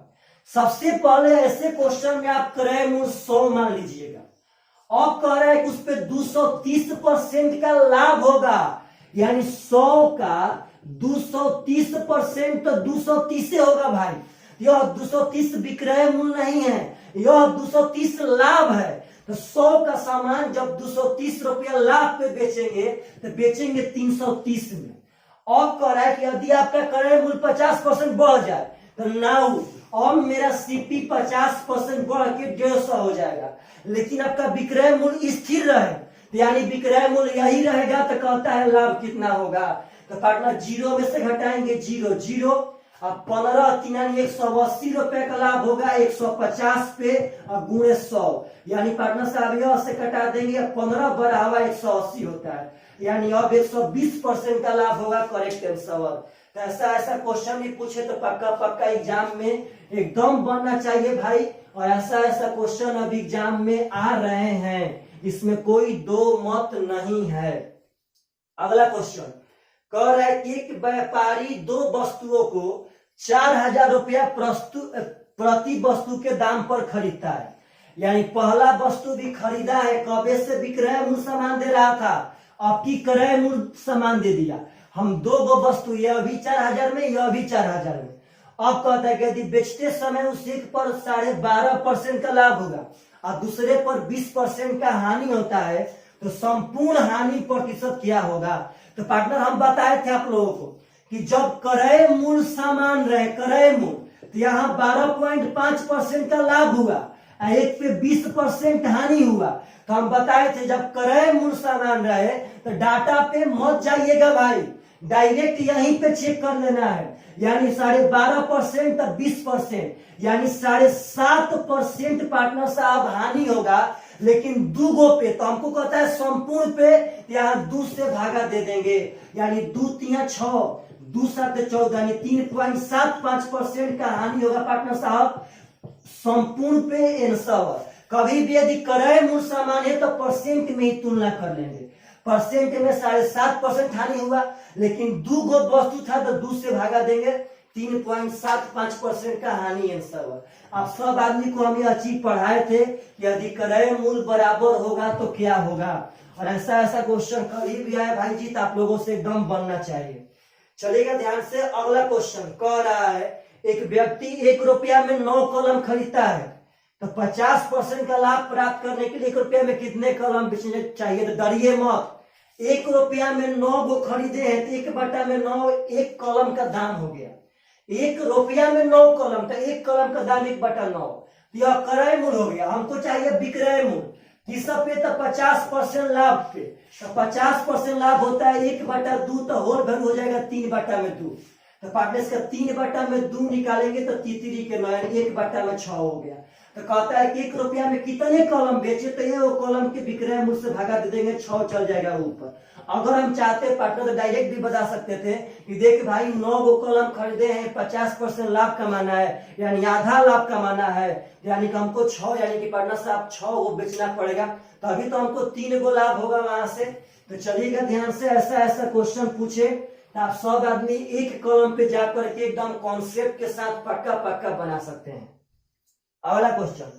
सबसे पहले ऐसे क्वेश्चन में आप क्रय मूल्य 100 मान लीजिएगा, अब कह रहा है कि उस पर 230% का लाभ होगा, यानी 100 का 230% तो 230 होगा भाई, यह 230 विक्रय मूल्य नहीं है, यह 230 लाभ है। तो 100 का सामान जब 230 रुपया लाभ पे बेचेंगे तो बेचेंगे 330 में। अब कह रहा है कि यदि आपका क्रय मूल्य 50% बढ़ जाए तो नाउ अब मेरा सीपी 50% बढ़ के 150 हो जाएगा, लेकिन आपका विक्रय मूल्य स्थिर रहे तो यानी विक्रय मूल्य यही रहेगा, तो कहता है लाभ कितना होगा। तो पार्टनर 0 में से घटाएंगे 0 0, अब 15 3 180 रुपए का लाभ होगा 150 पे और गुणे 100, यानी पार्टनर साहब यह से कटा देंगे, 15 बड़ा हुआ 180 होता है, यानी अब 120% का लाभ होगा करेक्ट आंसर। तो ऐसा क्वेश्चन भी पूछे तो पक्का एग्जाम में एकदम बनना चाहिए भाई, और ऐसा क्वेश्चन अब एग्जाम में आ रहे हैं, इसमें कोई दो मत नहीं है। अगला क्वेश्चन कह रहा है कि एक व्यापारी 2 वस्तुओं को 4000 रुपया प्रति वस्तु के दाम पर खरीदता है, यानी पहला वस्तु भी खरीदा है, कबे से विक्रय मूल्य सामान दे रहा था, अब की क्रय मूल्य सामान दे दिया। हम 2 गो वस्तु, यह भी 4000 में यह भी 4000 में, अब कहता है कि यदि बेचते समय उस एक पर 12.5% का लाभ होगा और दूसरे पर 20% का हानि होता है तो संपूर्ण हानि प्रतिशत क्या होगा। तो पार्टनर हम बताए थे आप लोगों को कि जब क्रय मूल्य समान रहे, क्रय मूल्य, तो यहाँ 12.5% का लाभ हुआ, एक पे 20% हानि हुआ। तो हम बताए थे जब क्रय मूल्य समान रहे तो डाटा पे मत जाइएगा भाई, डायरेक्ट यहीं पे चेक कर लेना है। यानी 12.5% तक 20%, यानी 7.5% पार्टनर साहब हानि होगा। लेकिन 2 गो पे तो हमको कहता है संपूर्ण पे, यहाँ 2 से भागा दे देंगे, यानी 2 3 6, 2 7 14, यानी 3.75% का हानि होगा पार्टनर साहब संपूर्ण पे एंसर। कभी भी यदि क्रय मूल्य समान है तो परसेंट में ही तुलना कर लेंगे। परसेंट में 7.5% हानि हुआ, लेकिन 2 गो वस्तु था तो 2 से भागा देंगे, 3.75% का हानि आंसर हुआ। आप सब आदमी को हम यह चीज पढ़ाए थे कि यदि क्रय मूल्य बराबर होगा तो क्या होगा, और ऐसा क्वेश्चन कभी भी आए भाई जी तो आप लोगों से एकदम बनना चाहिए। चलिएगा ध्यान से, अगला क्वेश्चन कह रहा है एक व्यक्ति 1 रुपया में 9 कलम खरीदता है, तो 50% का लाभ प्राप्त करने के लिए 1 रुपया में कितने कलम बेचने चाहिए? तो डरिए मत, 1 रुपया में 9 गो खरीदे हैं तो 1/9 1 कलम का दाम हो गया। 1 रुपया में 9 कलम, तो 1 कलम का दाम 1/9, तो यह क्रय मूल्य हो गया। हमको चाहिए विक्रय मूल्य, किस पे? तो 50% लाभ पे। तो 50% लाभ होता है 1/2, तो होल वैल्यू हो जाएगा 3/2। तो पार्टनर्स का 3/2 निकालेंगे तो तीसरी के 9, 1/6 हो गया। तो कहता है कि 1 रुपया में कितने कलम बेचे, तो ये वो कलम के विक्रय मूल्य से भागा दे देंगे, 6 चल जाएगा ऊपर। अगर हम चाहते पार्टनर तो डायरेक्ट भी बता सकते थे कि देख भाई 9 गो कलम खरीदे हैं, 50% लाभ कमाना है, यानी आधा लाभ कमाना है, यानी कि हमको 6, यानी कि पार्टनर साहब 6 गो बेचना पड़ेगा, तभी तो हमको 3 गो लाभ होगा वहां से। तो चलिएगा ध्यान से, ऐसा क्वेश्चन पूछे तो आप सब आदमी एक कलम पे जाकर के एकदम कॉन्सेप्ट के साथ पक्का बना सकते हैं। अगला क्वेश्चन,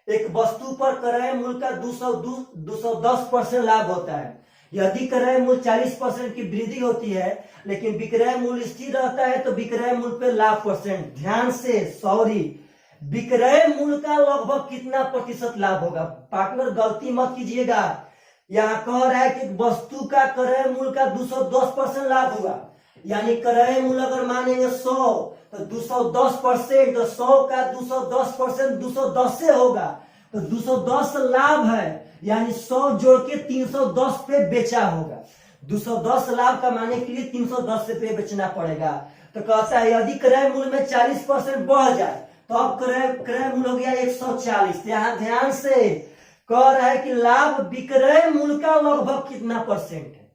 एक वस्तु पर क्रय मूल्य का 210% लाभ होता है। यदि क्रय मूल्य 40% की वृद्धि होती है लेकिन विक्रय मूल्य स्थिर रहता है तो विक्रय मूल्य पे लाभ परसेंट। ध्यान से, सॉरी, विक्रय मूल्य का लगभग कितना प्रतिशत लाभ होगा? पार्टनर गलती मत कीजिएगा, यहाँ कह रहा है कि वस्तु का क्रय मूल्य का 210% लाभ होगा, यानी क्रय मूल्य अगर मानेंगे 100 तो 210%, तो 100 का 210% 210 से होगा, तो 210 लाभ है, यानी 100 जोड़ के 310 पे बेचा होगा। 210 लाभ कमाने के लिए 310 पे बेचना पड़ेगा। तो कहता है यदि क्रय मूल्य में 40% बढ़ जाए तो अब क्रय मूल्य हो गया 140। यहाँ ध्यान से कह रहा है कि लाभ विक्रय मूल्य का लगभग कितना परसेंट है।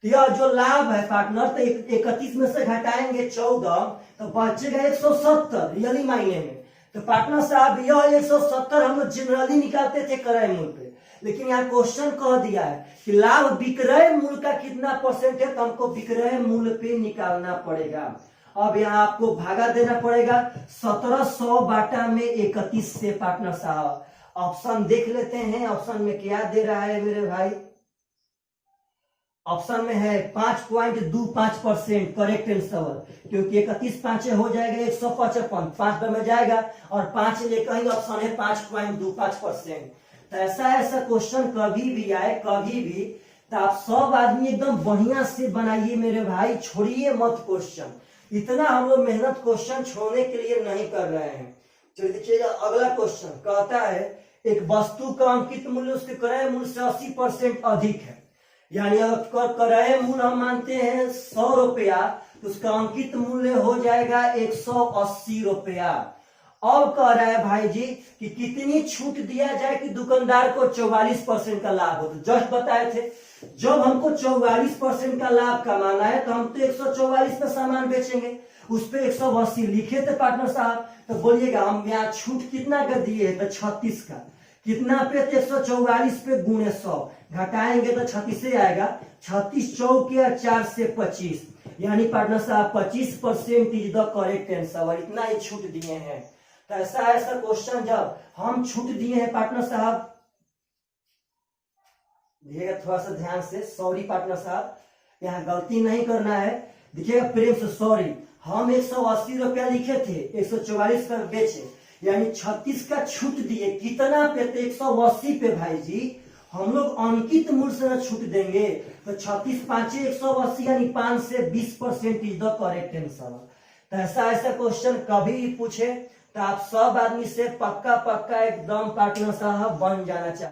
तो यह जो लाभ है पार्टनर, तो 31 में से घटाएंगे 14 तो बचेगा 170 रियली मायने में। तो पार्टनर साहब यह 170 हम लोग जनरली निकालते थे क्रय मूल्य पे, लेकिन यहाँ क्वेश्चन कह दिया है कि लाभ विक्रय मूल्य का कितना परसेंट है, तो हमको विक्रय मूल्य पे निकालना पड़ेगा। अब यहाँ आपको भागा देना पड़ेगा 1700 बाटा में 31 से। पार्टनर साहब ऑप्शन देख लेते हैं, ऑप्शन में क्या दे रहा है मेरे भाई? ऑप्शन में है 5.25% करेक्ट आंसर, क्योंकि 31 5 हो जाएगा 155, 5 में जाएगा और 5 ले कहीं ऑप्शन है 5.25%। तो ऐसा क्वेश्चन कभी भी आए, कभी भी, तो आप सब आदमी एकदम बढ़िया से बनाइए मेरे भाई, छोड़िए मत क्वेश्चन। इतना हम लोग मेहनत क्वेश्चन छोड़ने के लिए नहीं कर रहे हैं। चलिए देखिएगा अगला क्वेश्चन कहता है एक वस्तु का अंकित मूल्य उसके क्रय मूल्य से 80% अधिक है, यानी अगर क्रय मूल्य हम मानते हैं 100 रुपया तो उसका अंकित मूल्य हो जाएगा 180 रुपया। अब कह रहा है भाई जी कि कितनी छूट दिया जाए कि दुकानदार को 44% का लाभ हो। तो जस्ट बताए थे जब हमको 44% का लाभ कमाना है तो हम तो 144 पे सामान बेचेंगे, उस पे 180 लिखे थे पार्टनर साहब। तो बोलिएगा हम यहाँ छूट कितना का दिए है? तो 36 का। कितना पे? 144 पे गुणे 100 घटाएंगे तो 36 से आएगा। 36 चौके 4 से 25, यानी पार्टनर साहब 25% इज द करेक्ट आंसर। इतना ही छूट दिए हैं। तो ऐसा क्वेश्चन जब हम छूट दिए हैं पार्टनर साहब, देखिएगा थोड़ा सा ध्यान से, सॉरी पार्टनर साहब यहाँ गलती नहीं करना है, देखिएगा प्रेम से सॉरी। हम 180 रुपया लिखे थे, 144 का बेचे, यानी 36 का छूट दिए, कितना पे? तो 180 पे भाई जी। हम लोग अंकित मूल्य से न छूट देंगे तो 36 5 180, यानी 5 से 20% इज द करेक्ट आंसर। तो ऐसा क्वेश्चन कभी भी पूछे तो आप सब आदमी से पक्का एकदम पार्टनर साहब बन जाना चाहिए।